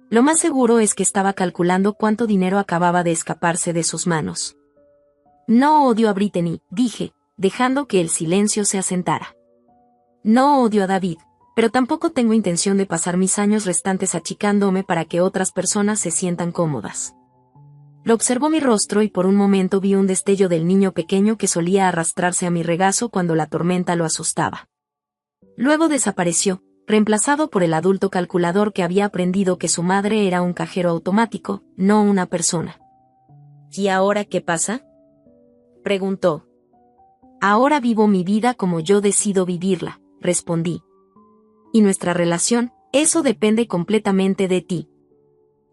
[SPEAKER 1] Lo más seguro es que estaba calculando cuánto dinero acababa de escaparse de sus manos. «No odio a Brittany», dije, dejando que el silencio se asentara. «No odio a David, pero tampoco tengo intención de pasar mis años restantes achicándome para que otras personas se sientan cómodas». Lo observó mi rostro y por un momento vi un destello del niño pequeño que solía arrastrarse a mi regazo cuando la tormenta lo asustaba. Luego desapareció, reemplazado por el adulto calculador que había aprendido que su madre era un cajero automático, no una persona. «¿Y ahora qué pasa?», preguntó. «Ahora vivo mi vida como yo decido vivirla», respondí. «Y nuestra relación, eso depende completamente de ti».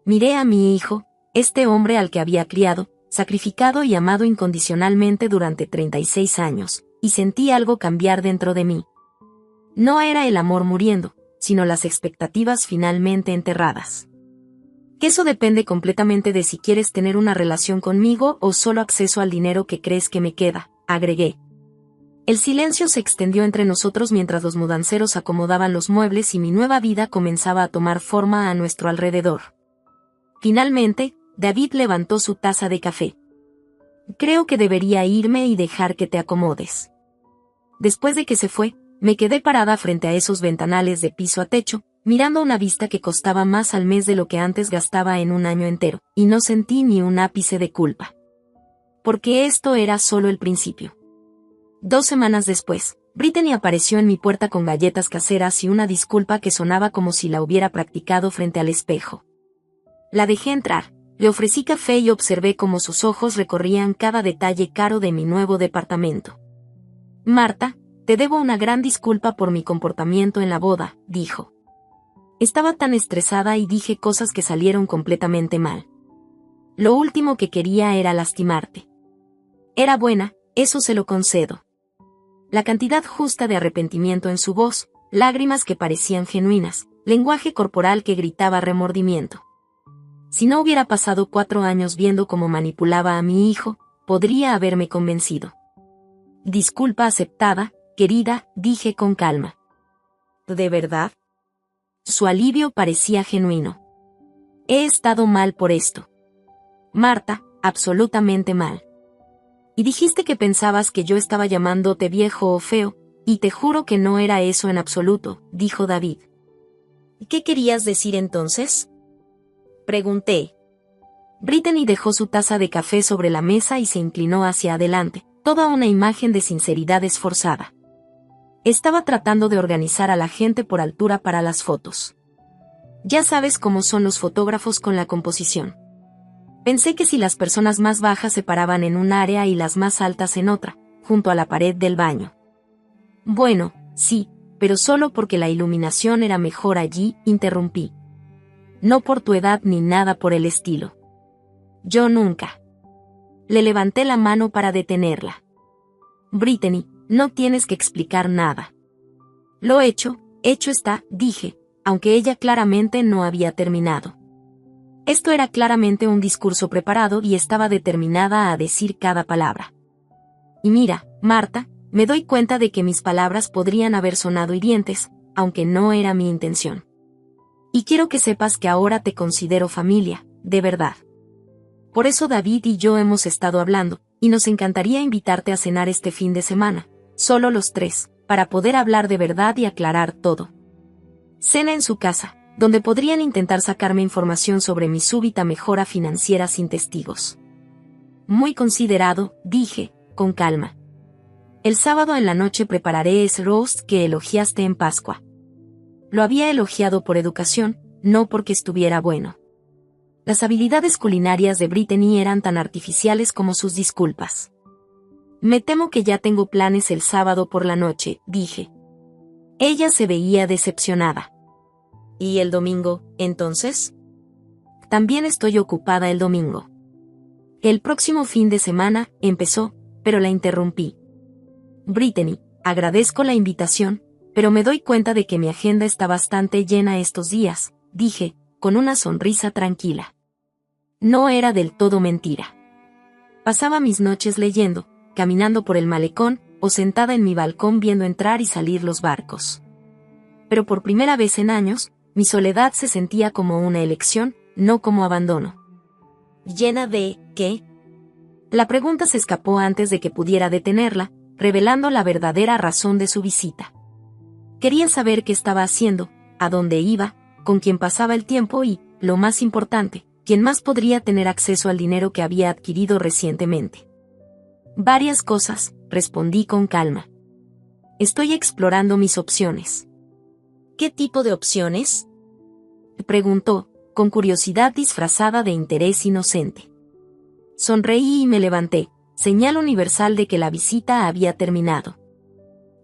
[SPEAKER 1] Miré a mi hijo, este hombre al que había criado, sacrificado y amado incondicionalmente durante 36 años, y sentí algo cambiar dentro de mí. No era el amor muriendo, sino las expectativas finalmente enterradas. «Que eso depende completamente de si quieres tener una relación conmigo o solo acceso al dinero que crees que me queda», agregué. El silencio se extendió entre nosotros mientras los mudanceros acomodaban los muebles y mi nueva vida comenzaba a tomar forma a nuestro alrededor. Finalmente, David levantó su taza de café. «Creo que debería irme y dejar que te acomodes». Después de que se fue, me quedé parada frente a esos ventanales de piso a techo, mirando una vista que costaba más al mes de lo que antes gastaba en un año entero, y no sentí ni un ápice de culpa. Porque esto era solo el principio. 2 semanas después, Brittany apareció en mi puerta con galletas caseras y una disculpa que sonaba como si la hubiera practicado frente al espejo. La dejé entrar, le ofrecí café y observé cómo sus ojos recorrían cada detalle caro de mi nuevo departamento. Marta, te debo una gran disculpa por mi comportamiento en la boda, dijo. Estaba tan estresada y dije cosas que salieron completamente mal. Lo último que quería era lastimarte. Era buena, eso se lo concedo. La cantidad justa de arrepentimiento en su voz, lágrimas que parecían genuinas, lenguaje corporal que gritaba remordimiento. Si no hubiera pasado 4 años viendo cómo manipulaba a mi hijo, podría haberme convencido. Disculpa aceptada, querida, dije con calma. ¿De verdad? Su alivio parecía genuino. He estado mal por esto. Marta, absolutamente mal. Y dijiste que pensabas que yo estaba llamándote viejo o feo, y te juro que no era eso en absoluto, dijo David. ¿Qué querías decir entonces? Pregunté. Brittany dejó su taza de café sobre la mesa y se inclinó hacia adelante, toda una imagen de sinceridad esforzada. Estaba tratando de organizar a la gente por altura para las fotos. Ya sabes cómo son los fotógrafos con la composición. Pensé que si las personas más bajas se paraban en un área y las más altas en otra, junto a la pared del baño. Bueno, sí, pero solo porque la iluminación era mejor allí, interrumpí. No por tu edad ni nada por el estilo. Yo nunca. Le levanté la mano para detenerla. Brittany, no tienes que explicar nada. Lo hecho está, dije, aunque ella claramente no había terminado. Esto era claramente un discurso preparado y estaba determinada a decir cada palabra. Y mira, Marta, me doy cuenta de que mis palabras podrían haber sonado hirientes, aunque no era mi intención. Y quiero que sepas que ahora te considero familia, de verdad. Por eso David y yo hemos estado hablando, y nos encantaría invitarte a cenar este fin de semana, solo los 3, para poder hablar de verdad y aclarar todo. Cena en su casa, donde podrían intentar sacarme información sobre mi súbita mejora financiera sin testigos. Muy considerado, dije, con calma. El sábado en la noche prepararé ese roast que elogiaste en Pascua. Lo había elogiado por educación, no porque estuviera bueno. Las habilidades culinarias de Brittany eran tan artificiales como sus disculpas. Me temo que ya tengo planes el sábado por la noche, dije. Ella se veía decepcionada. ¿Y el domingo, entonces? También estoy ocupada el domingo. El próximo fin de semana, empezó, pero la interrumpí. Brittany, agradezco la invitación, pero me doy cuenta de que mi agenda está bastante llena estos días, dije, con una sonrisa tranquila. No era del todo mentira. Pasaba mis noches leyendo, caminando por el malecón, o sentada en mi balcón viendo entrar y salir los barcos. Pero por primera vez en años, mi soledad se sentía como una elección, no como abandono. ¿Llena de qué? La pregunta se escapó antes de que pudiera detenerla, revelando la verdadera razón de su visita. Quería saber qué estaba haciendo, a dónde iba, con quién pasaba el tiempo y, lo más importante, quién más podría tener acceso al dinero que había adquirido recientemente. Varias cosas, respondí con calma. Estoy explorando mis opciones. ¿Qué tipo de opciones? Preguntó, con curiosidad disfrazada de interés inocente. Sonreí y me levanté, señal universal de que la visita había terminado.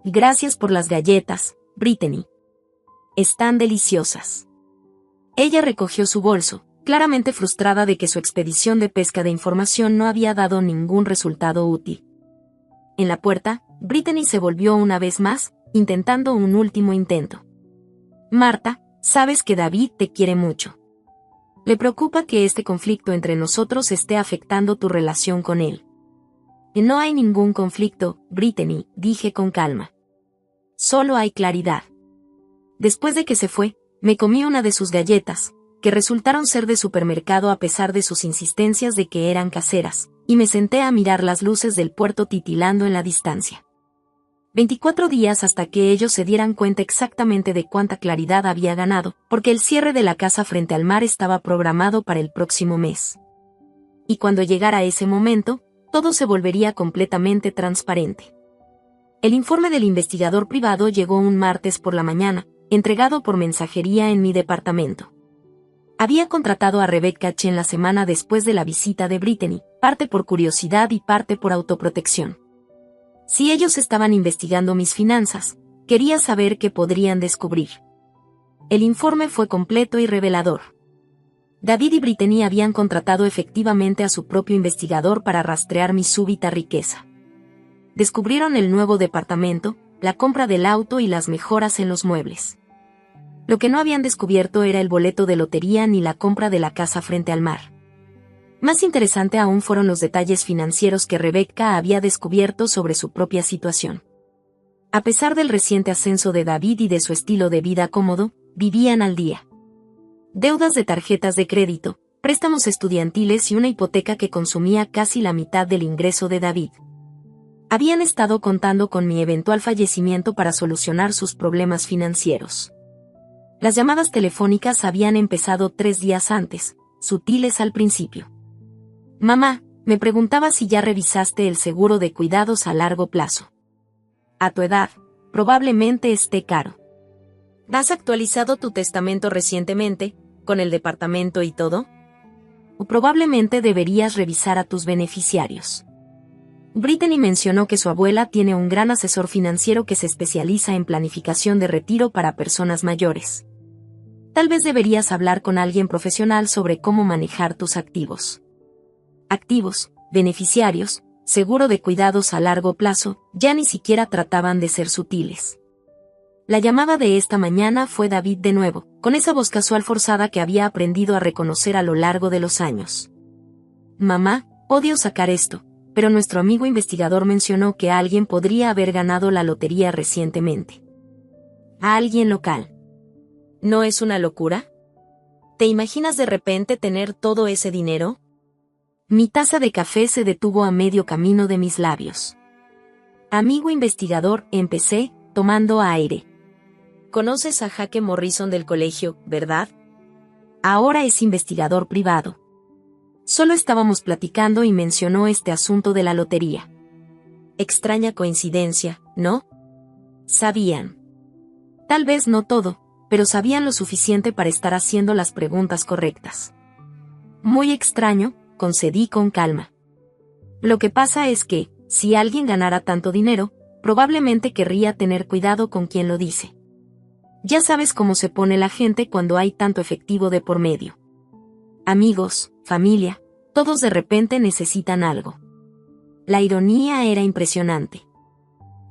[SPEAKER 1] Gracias por las galletas, Brittany. Están deliciosas. Ella recogió su bolso, claramente frustrada de que su expedición de pesca de información no había dado ningún resultado útil. En la puerta, Brittany se volvió una vez más, intentando un último intento. Marta, sabes que David te quiere mucho. Le preocupa que este conflicto entre nosotros esté afectando tu relación con él. No hay ningún conflicto, Brittany, dije con calma. Solo hay claridad. Después de que se fue, me comí una de sus galletas, que resultaron ser de supermercado a pesar de sus insistencias de que eran caseras, y me senté a mirar las luces del puerto titilando en la distancia. 24 días hasta que ellos se dieran cuenta exactamente de cuánta claridad había ganado, porque el cierre de la casa frente al mar estaba programado para el próximo mes. Y cuando llegara ese momento, todo se volvería completamente transparente. El informe del investigador privado llegó un martes por la mañana, entregado por mensajería en mi departamento. Había contratado a Rebecca Chen la semana después de la visita de Brittany, parte por curiosidad y parte por autoprotección. Si ellos estaban investigando mis finanzas, quería saber qué podrían descubrir. El informe fue completo y revelador. David y Brittany habían contratado efectivamente a su propio investigador para rastrear mi súbita riqueza. Descubrieron el nuevo departamento, la compra del auto y las mejoras en los muebles. Lo que no habían descubierto era el boleto de lotería ni la compra de la casa frente al mar. Más interesante aún fueron los detalles financieros que Rebecca había descubierto sobre su propia situación. A pesar del reciente ascenso de David y de su estilo de vida cómodo, vivían al día. Deudas de tarjetas de crédito, préstamos estudiantiles y una hipoteca que consumía casi la mitad del ingreso de David. Habían estado contando con mi eventual fallecimiento para solucionar sus problemas financieros. Las llamadas telefónicas habían empezado 3 días antes, sutiles al principio. Mamá, me preguntaba si ya revisaste el seguro de cuidados a largo plazo. A tu edad, probablemente esté caro. ¿Has actualizado tu testamento recientemente, con el departamento y todo? O probablemente deberías revisar a tus beneficiarios. Brittany mencionó que su abuela tiene un gran asesor financiero que se especializa en planificación de retiro para personas mayores. Tal vez deberías hablar con alguien profesional sobre cómo manejar tus activos. Activos, beneficiarios, seguro de cuidados a largo plazo, ya ni siquiera trataban de ser sutiles. La llamada de esta mañana fue David de nuevo, con esa voz casual forzada que había aprendido a reconocer a lo largo de los años. Mamá, odio sacar esto, pero nuestro amigo investigador mencionó que alguien podría haber ganado la lotería recientemente. A alguien local. ¿No es una locura? ¿Te imaginas de repente tener todo ese dinero? Mi taza de café se detuvo a medio camino de mis labios. Amigo investigador, empecé, tomando aire. Conoces a Jake Morrison del colegio, ¿verdad? Ahora es investigador privado. Solo estábamos platicando y mencionó este asunto de la lotería. Extraña coincidencia, ¿no? Sabían. Tal vez no todo, pero sabían lo suficiente para estar haciendo las preguntas correctas. Muy extraño, concedí con calma. Lo que pasa es que, si alguien ganara tanto dinero, probablemente querría tener cuidado con quien lo dice. Ya sabes cómo se pone la gente cuando hay tanto efectivo de por medio. Amigos, familia, todos de repente necesitan algo. La ironía era impresionante.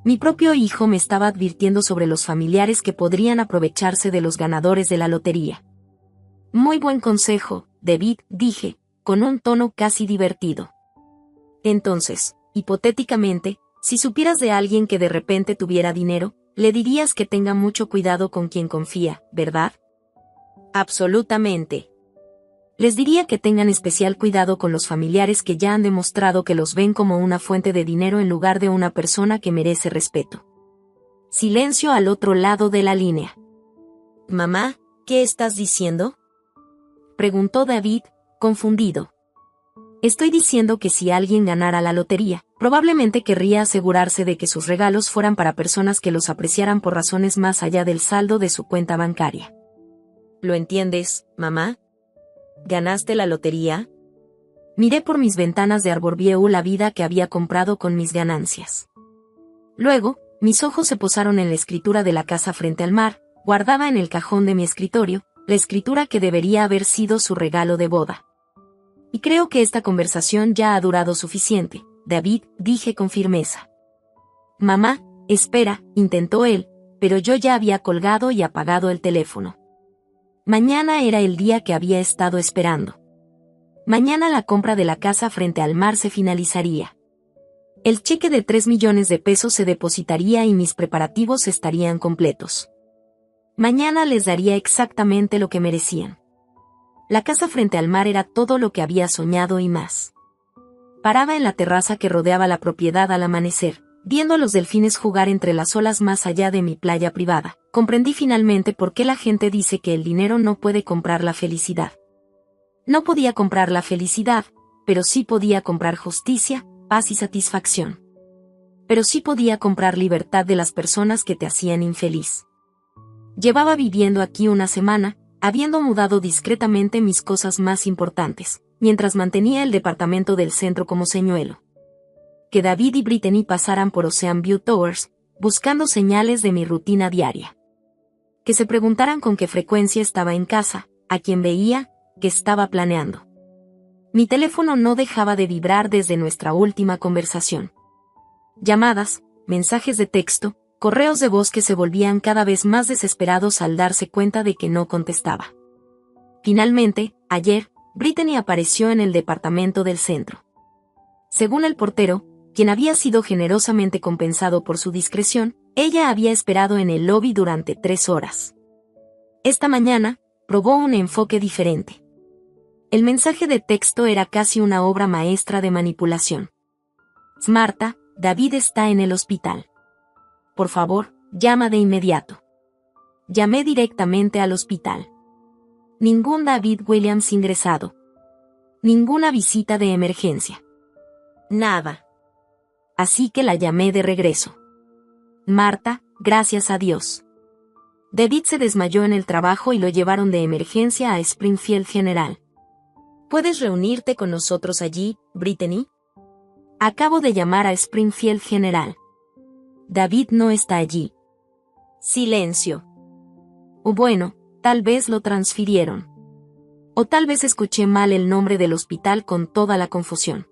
[SPEAKER 1] Mi propio hijo me estaba advirtiendo sobre los familiares que podrían aprovecharse de los ganadores de la lotería. Muy buen consejo, David, dije, con un tono casi divertido. Entonces, hipotéticamente, si supieras de alguien que de repente tuviera dinero, le dirías que tenga mucho cuidado con quien confía, ¿verdad? Absolutamente. Les diría que tengan especial cuidado con los familiares que ya han demostrado que los ven como una fuente de dinero en lugar de una persona que merece respeto. Silencio al otro lado de la línea. Mamá, ¿qué estás diciendo? Preguntó David, confundido. Estoy diciendo que si alguien ganara la lotería, probablemente querría asegurarse de que sus regalos fueran para personas que los apreciaran por razones más allá del saldo de su cuenta bancaria. ¿Lo entiendes, mamá? ¿Ganaste la lotería? Miré por mis ventanas de Arborview la vida que había comprado con mis ganancias. Luego, mis ojos se posaron en la escritura de la casa frente al mar, guardada en el cajón de mi escritorio, la escritura que debería haber sido su regalo de boda. Y creo que esta conversación ya ha durado suficiente, David, dije con firmeza. Mamá, espera, intentó él, pero yo ya había colgado y apagado el teléfono. Mañana era el día que había estado esperando. Mañana la compra de la casa frente al mar se finalizaría. El cheque de 3 millones de pesos se depositaría y mis preparativos estarían completos. Mañana les daría exactamente lo que merecían. La casa frente al mar era todo lo que había soñado y más. Paraba en la terraza que rodeaba la propiedad al amanecer, viendo a los delfines jugar entre las olas más allá de mi playa privada. Comprendí finalmente por qué la gente dice que el dinero no puede comprar la felicidad. No podía comprar la felicidad, pero sí podía comprar justicia, paz y satisfacción. pero sí podía comprar libertad de las personas que te hacían infeliz. Llevaba viviendo aquí una semana, habiendo mudado discretamente mis cosas más importantes, mientras mantenía el departamento del centro como señuelo. Que David y Brittany pasaran por Ocean View Towers, buscando señales de mi rutina diaria. Que se preguntaran con qué frecuencia estaba en casa, a quien veía, que estaba planeando. Mi teléfono no dejaba de vibrar desde nuestra última conversación. Llamadas, mensajes de texto, correos de voz que se volvían cada vez más desesperados al darse cuenta de que no contestaba. Finalmente, ayer, Brittany apareció en el departamento del centro. Según el portero, quien había sido generosamente compensado por su discreción, ella había esperado en el lobby durante 3 horas. Esta mañana, probó un enfoque diferente. El mensaje de texto era casi una obra maestra de manipulación. Marta, David está en el hospital. Por favor, llama de inmediato. Llamé directamente al hospital. Ningún David Williams ingresado. Ninguna visita de emergencia. Nada. Así que la llamé de regreso. Marta, gracias a Dios. David se desmayó en el trabajo y lo llevaron de emergencia a Springfield General. ¿Puedes reunirte con nosotros allí, Brittany? Acabo de llamar a Springfield General. David no está allí. Silencio. O bueno, tal vez lo transfirieron. O tal vez escuché mal el nombre del hospital con toda la confusión.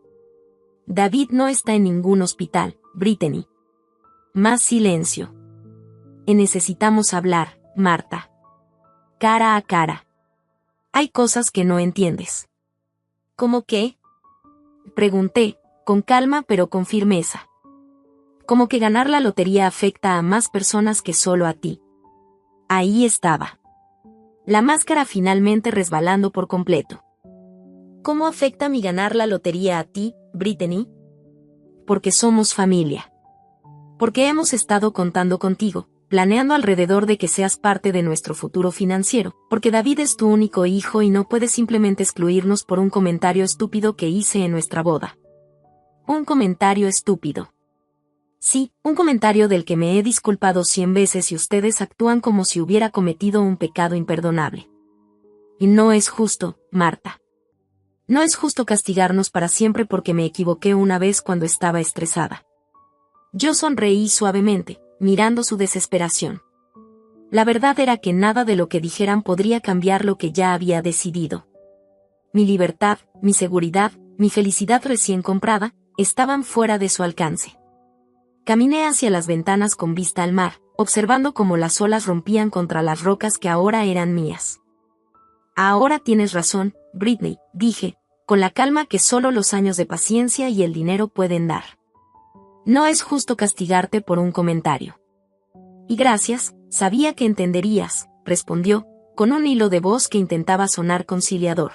[SPEAKER 1] David no está en ningún hospital, Brittany. Más silencio. Necesitamos hablar, Marta. Cara a cara. Hay cosas que no entiendes. ¿Cómo qué? Pregunté, con calma pero con firmeza. Como que ganar la lotería afecta a más personas que solo a ti. Ahí estaba. La máscara finalmente resbalando por completo. ¿Cómo afecta mi ganar la lotería a ti, Brittany? Porque somos familia. Porque hemos estado contando contigo, planeando alrededor de que seas parte de nuestro futuro financiero, porque David es tu único hijo y no puedes simplemente excluirnos por un comentario estúpido que hice en nuestra boda. Un comentario estúpido. Sí, un comentario del que me he disculpado 100 veces y ustedes actúan como si hubiera cometido un pecado imperdonable. Y no es justo, Marta. No es justo castigarnos para siempre porque me equivoqué una vez cuando estaba estresada. Yo sonreí suavemente, mirando su desesperación. La verdad era que nada de lo que dijeran podría cambiar lo que ya había decidido. Mi libertad, mi seguridad, mi felicidad recién comprada, estaban fuera de su alcance. Caminé hacia las ventanas con vista al mar, observando cómo las olas rompían contra las rocas que ahora eran mías. Ahora tienes razón, Brittany, dije, con la calma que solo los años de paciencia y el dinero pueden dar. No es justo castigarte por un comentario. Y gracias, sabía que entenderías, respondió, con un hilo de voz que intentaba sonar conciliador.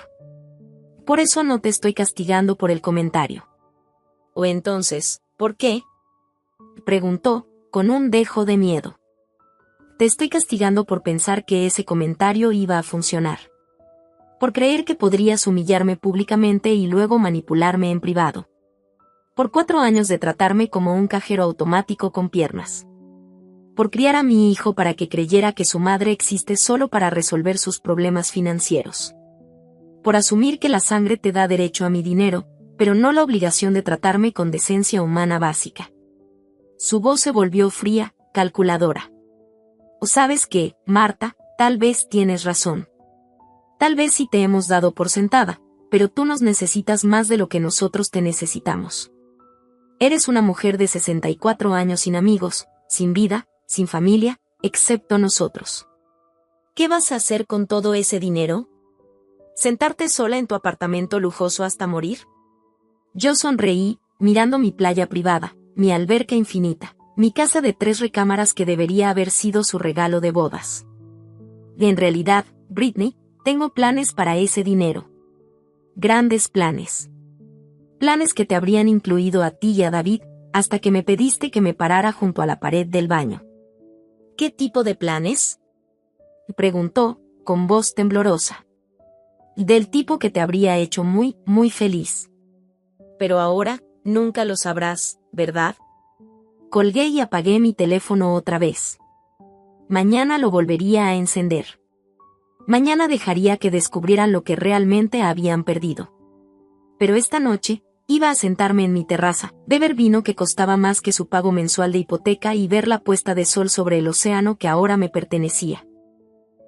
[SPEAKER 1] Por eso no te estoy castigando por el comentario. ¿O entonces, por qué? Preguntó, con un dejo de miedo. Te estoy castigando por pensar que ese comentario iba a funcionar. Por creer que podrías humillarme públicamente y luego manipularme en privado. Por 4 años de tratarme como un cajero automático con piernas. Por criar a mi hijo para que creyera que su madre existe solo para resolver sus problemas financieros. Por asumir que la sangre te da derecho a mi dinero, pero no la obligación de tratarme con decencia humana básica. Su voz se volvió fría, calculadora. ¿O sabes qué, Marta? Tal vez tienes razón. Tal vez sí te hemos dado por sentada, pero tú nos necesitas más de lo que nosotros te necesitamos. Eres una mujer de 64 años sin amigos, sin vida, sin familia, excepto nosotros. ¿Qué vas a hacer con todo ese dinero? ¿Sentarte sola en tu apartamento lujoso hasta morir? Yo sonreí, mirando mi playa privada, mi alberca infinita, mi casa de 3 recámaras que debería haber sido su regalo de bodas. Y en realidad, Brittany, tengo planes para ese dinero. Grandes planes. Planes que te habrían incluido a ti y a David, hasta que me pediste que me parara junto a la pared del baño. ¿Qué tipo de planes? Preguntó, con voz temblorosa. Del tipo que te habría hecho muy, muy feliz. Pero ahora, nunca lo sabrás, ¿verdad? Colgué y apagué mi teléfono otra vez. Mañana lo volvería a encender. Mañana dejaría que descubrieran lo que realmente habían perdido. Pero esta noche, iba a sentarme en mi terraza, beber vino que costaba más que su pago mensual de hipoteca y ver la puesta de sol sobre el océano que ahora me pertenecía.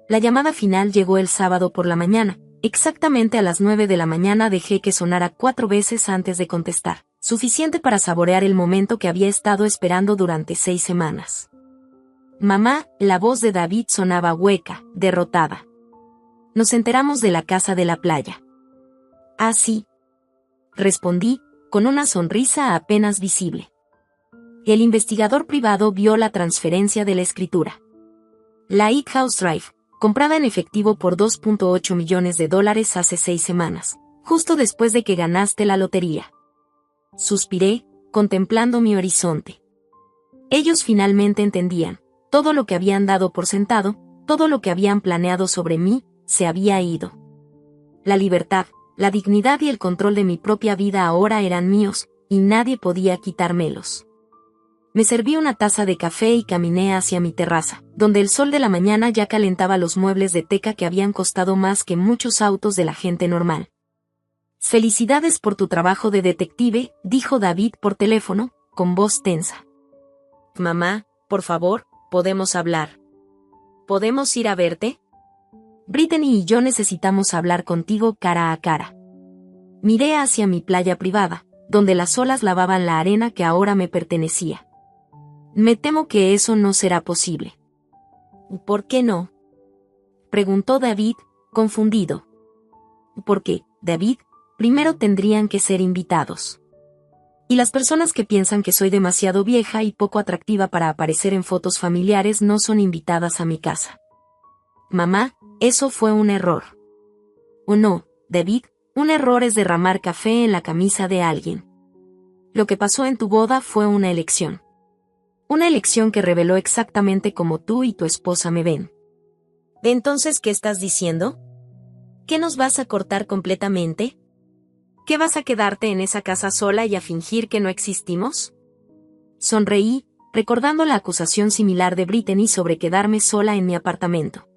[SPEAKER 1] La llamada final llegó el sábado por la mañana. Exactamente a las 9 de la mañana dejé que sonara 4 veces antes de contestar, suficiente para saborear el momento que había estado esperando durante 6 semanas. Mamá, la voz de David sonaba hueca, derrotada. Nos enteramos de la casa de la playa. Ah, sí. Respondí, con una sonrisa apenas visible. El investigador privado vio la transferencia de la escritura. La House Drive, comprada en efectivo por $2.8 millones hace 6 semanas, justo después de que ganaste la lotería. Suspiré, contemplando mi horizonte. Ellos finalmente entendían, todo lo que habían dado por sentado, todo lo que habían planeado sobre mí, se había ido. La libertad, la dignidad y el control de mi propia vida ahora eran míos, y nadie podía quitármelos. Me serví una taza de café y caminé hacia mi terraza, donde el sol de la mañana ya calentaba los muebles de teca que habían costado más que muchos autos de la gente normal. Felicidades por tu trabajo de detective, dijo David por teléfono, con voz tensa. Mamá, por favor, podemos hablar. ¿Podemos ir a verte? Brittany y yo necesitamos hablar contigo cara a cara. Miré hacia mi playa privada, donde las olas lavaban la arena que ahora me pertenecía. Me temo que eso no será posible. ¿Por qué no? Preguntó David, confundido. Porque, David, primero tendrían que ser invitados. Y las personas que piensan que soy demasiado vieja y poco atractiva para aparecer en fotos familiares no son invitadas a mi casa. Mamá, eso fue un error. ¿O no, David? Un error es derramar café en la camisa de alguien. Lo que pasó en tu boda fue una elección. Una elección que reveló exactamente cómo tú y tu esposa me ven. ¿Entonces qué estás diciendo? ¿Que nos vas a cortar completamente? ¿Que vas a quedarte en esa casa sola y a fingir que no existimos? Sonreí, recordando la acusación similar de Brittany sobre quedarme sola en mi apartamento.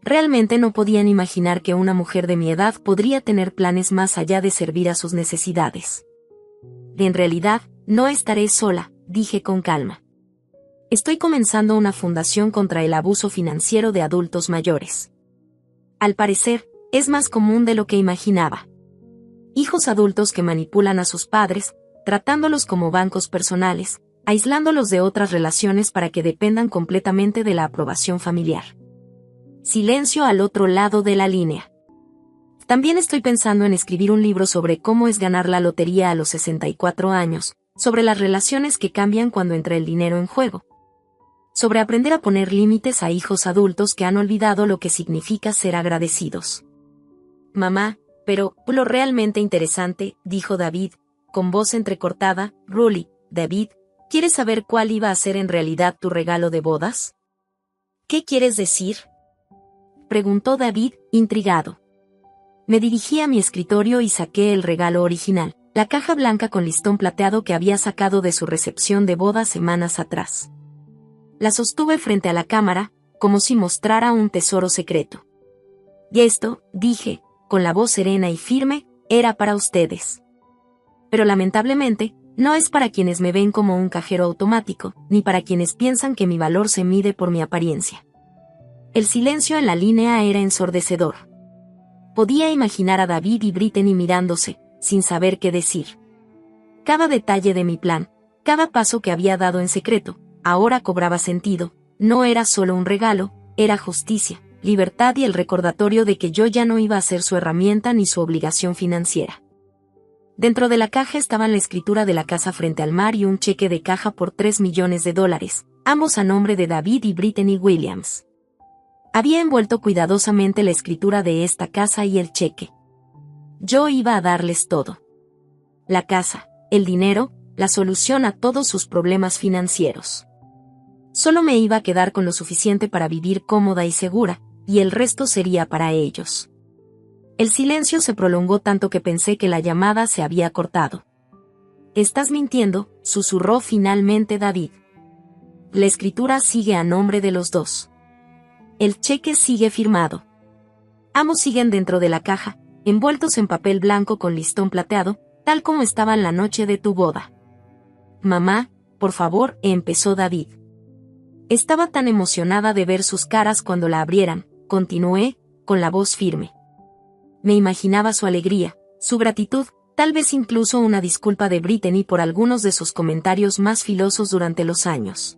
[SPEAKER 1] Realmente no podían imaginar que una mujer de mi edad podría tener planes más allá de servir a sus necesidades. En realidad, no estaré sola, dije con calma. Estoy comenzando una fundación contra el abuso financiero de adultos mayores. Al parecer, es más común de lo que imaginaba. Hijos adultos que manipulan a sus padres, tratándolos como bancos personales, aislándolos de otras relaciones para que dependan completamente de la aprobación familiar. Silencio al otro lado de la línea. También estoy pensando en escribir un libro sobre cómo es ganar la lotería a los 64 años, sobre las relaciones que cambian cuando entra el dinero en juego. Sobre aprender a poner límites a hijos adultos que han olvidado lo que significa ser agradecidos. Mamá, pero, lo realmente interesante, dijo David, con voz entrecortada, Rully, David, ¿quieres saber cuál iba a ser en realidad tu regalo de bodas? ¿Qué quieres decir? Preguntó David, intrigado. Me dirigí a mi escritorio y saqué el regalo original, la caja blanca con listón plateado que había sacado de su recepción de boda semanas atrás. La sostuve frente a la cámara, como si mostrara un tesoro secreto. Y esto, dije, con la voz serena y firme, era para ustedes. Pero lamentablemente, no es para quienes me ven como un cajero automático, ni para quienes piensan que mi valor se mide por mi apariencia. El silencio en la línea era ensordecedor. Podía imaginar a David y Brittany mirándose, sin saber qué decir. Cada detalle de mi plan, cada paso que había dado en secreto, ahora cobraba sentido. No era solo un regalo, era justicia, libertad y el recordatorio de que yo ya no iba a ser su herramienta ni su obligación financiera. Dentro de la caja estaban la escritura de la casa frente al mar y un cheque de caja por $3 millones, ambos a nombre de David y Brittany Williams. Había envuelto cuidadosamente la escritura de esta casa y el cheque. Yo iba a darles todo. La casa, el dinero, la solución a todos sus problemas financieros. Solo me iba a quedar con lo suficiente para vivir cómoda y segura, y el resto sería para ellos. El silencio se prolongó tanto que pensé que la llamada se había cortado. Estás mintiendo, susurró finalmente David. La escritura sigue a nombre de los dos. El cheque sigue firmado. Ambos siguen dentro de la caja, envueltos en papel blanco con listón plateado, tal como estaban la noche de tu boda. Mamá, por favor, empezó David. Estaba tan emocionada de ver sus caras cuando la abrieran, continué, con la voz firme. Me imaginaba su alegría, su gratitud, tal vez incluso una disculpa de Brittany por algunos de sus comentarios más filosos durante los años.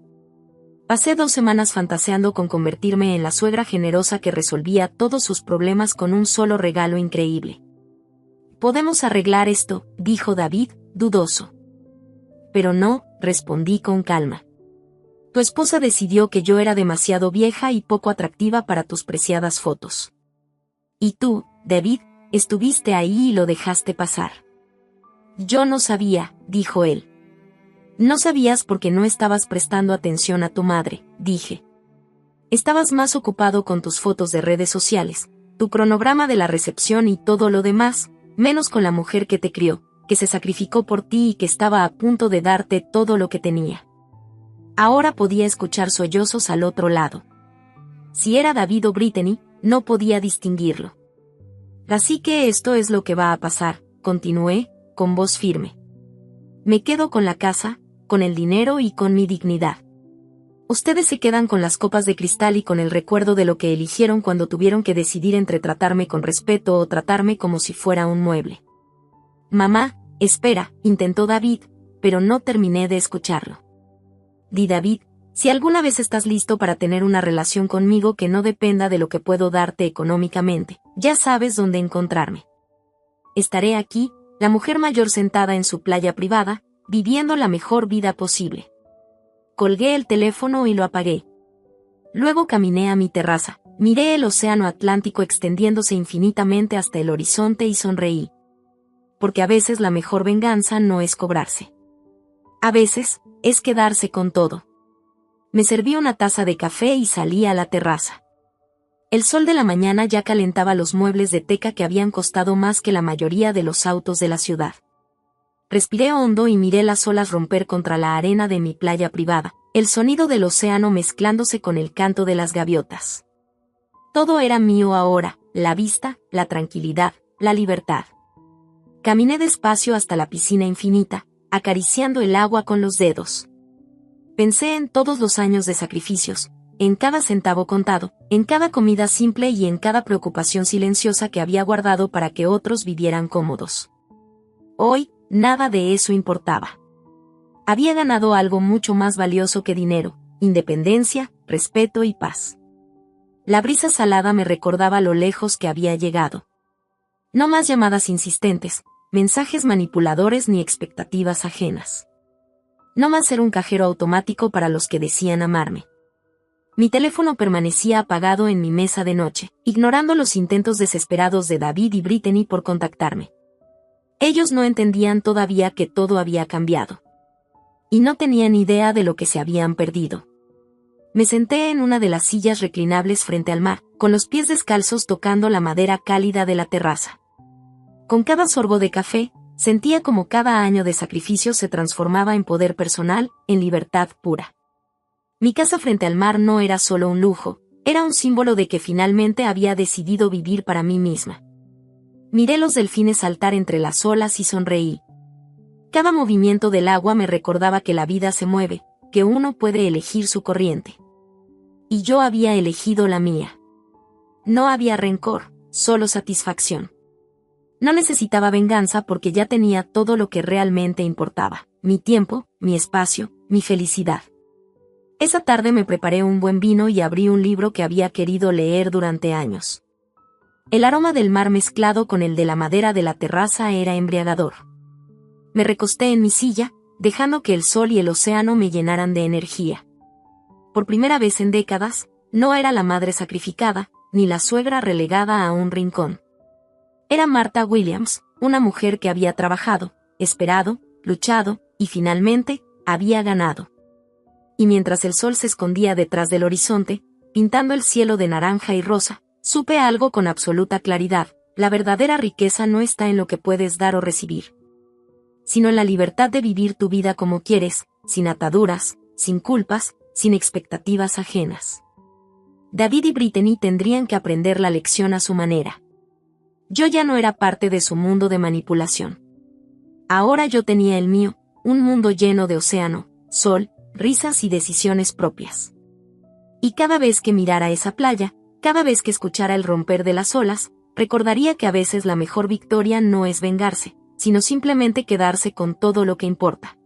[SPEAKER 1] Pasé 2 semanas fantaseando con convertirme en la suegra generosa que resolvía todos sus problemas con un solo regalo increíble. «Podemos arreglar esto», dijo David, dudoso. «Pero no», respondí con calma. «Tu esposa decidió que yo era demasiado vieja y poco atractiva para tus preciadas fotos. Y tú, David, estuviste ahí y lo dejaste pasar». «Yo no sabía», dijo él. «No sabías porque no estabas prestando atención a tu madre», dije. «Estabas más ocupado con tus fotos de redes sociales, tu cronograma de la recepción y todo lo demás, menos con la mujer que te crió, que se sacrificó por ti y que estaba a punto de darte todo lo que tenía». Ahora podía escuchar sollozos al otro lado. Si era David o Brittany, no podía distinguirlo. «Así que esto es lo que va a pasar», continué, con voz firme. «Me quedo con la casa, con el dinero y con mi dignidad. Ustedes se quedan con las copas de cristal y con el recuerdo de lo que eligieron cuando tuvieron que decidir entre tratarme con respeto o tratarme como si fuera un mueble». «Mamá, espera», intentó David, pero no terminé de escucharlo. «Di, David, si alguna vez estás listo para tener una relación conmigo que no dependa de lo que puedo darte económicamente, ya sabes dónde encontrarme. Estaré aquí, la mujer mayor sentada en su playa privada, viviendo la mejor vida posible». Colgué el teléfono y lo apagué. Luego caminé a mi terraza, miré el océano Atlántico extendiéndose infinitamente hasta el horizonte y sonreí. Porque a veces la mejor venganza no es cobrarse. A veces, es quedarse con todo. Me serví una taza de café y salí a la terraza. El sol de la mañana ya calentaba los muebles de teca que habían costado más que la mayoría de los autos de la ciudad. Respiré hondo y miré las olas romper contra la arena de mi playa privada, el sonido del océano mezclándose con el canto de las gaviotas. Todo era mío ahora, la vista, la tranquilidad, la libertad. Caminé despacio hasta la piscina infinita, acariciando el agua con los dedos. Pensé en todos los años de sacrificios, en cada centavo contado, en cada comida simple y en cada preocupación silenciosa que había guardado para que otros vivieran cómodos. Hoy, nada de eso importaba. Había ganado algo mucho más valioso que dinero: independencia, respeto y paz. La brisa salada me recordaba lo lejos que había llegado. No más llamadas insistentes, mensajes manipuladores ni expectativas ajenas. No más ser un cajero automático para los que decían amarme. Mi teléfono permanecía apagado en mi mesa de noche, ignorando los intentos desesperados de David y Brittany por contactarme. Ellos no entendían todavía que todo había cambiado. Y no tenían idea de lo que se habían perdido. Me senté en una de las sillas reclinables frente al mar, con los pies descalzos tocando la madera cálida de la terraza. Con cada sorbo de café, sentía como cada año de sacrificio se transformaba en poder personal, en libertad pura. Mi casa frente al mar no era solo un lujo, era un símbolo de que finalmente había decidido vivir para mí misma. Miré los delfines saltar entre las olas y sonreí. Cada movimiento del agua me recordaba que la vida se mueve, que uno puede elegir su corriente. Y yo había elegido la mía. No había rencor, solo satisfacción. No necesitaba venganza porque ya tenía todo lo que realmente importaba: mi tiempo, mi espacio, mi felicidad. Esa tarde me preparé un buen vino y abrí un libro que había querido leer durante años. El aroma del mar mezclado con el de la madera de la terraza era embriagador. Me recosté en mi silla, dejando que el sol y el océano me llenaran de energía. Por primera vez en décadas, no era la madre sacrificada, ni la suegra relegada a un rincón. Era Martha Williams, una mujer que había trabajado, esperado, luchado, y finalmente, había ganado. Y mientras el sol se escondía detrás del horizonte, pintando el cielo de naranja y rosa, supe algo con absoluta claridad: la verdadera riqueza no está en lo que puedes dar o recibir, sino en la libertad de vivir tu vida como quieres, sin ataduras, sin culpas, sin expectativas ajenas. David y Brittany tendrían que aprender la lección a su manera. Yo ya no era parte de su mundo de manipulación. Ahora yo tenía el mío, un mundo lleno de océano, sol, risas y decisiones propias. Y cada vez que mirara esa playa, cada vez que escuchara el romper de las olas, recordaría que a veces la mejor victoria no es vengarse, sino simplemente quedarse con todo lo que importa.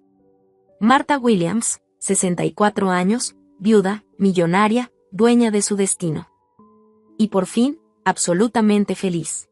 [SPEAKER 1] Martha Williams, 64 años, viuda, millonaria, dueña de su destino. Y por fin, absolutamente feliz.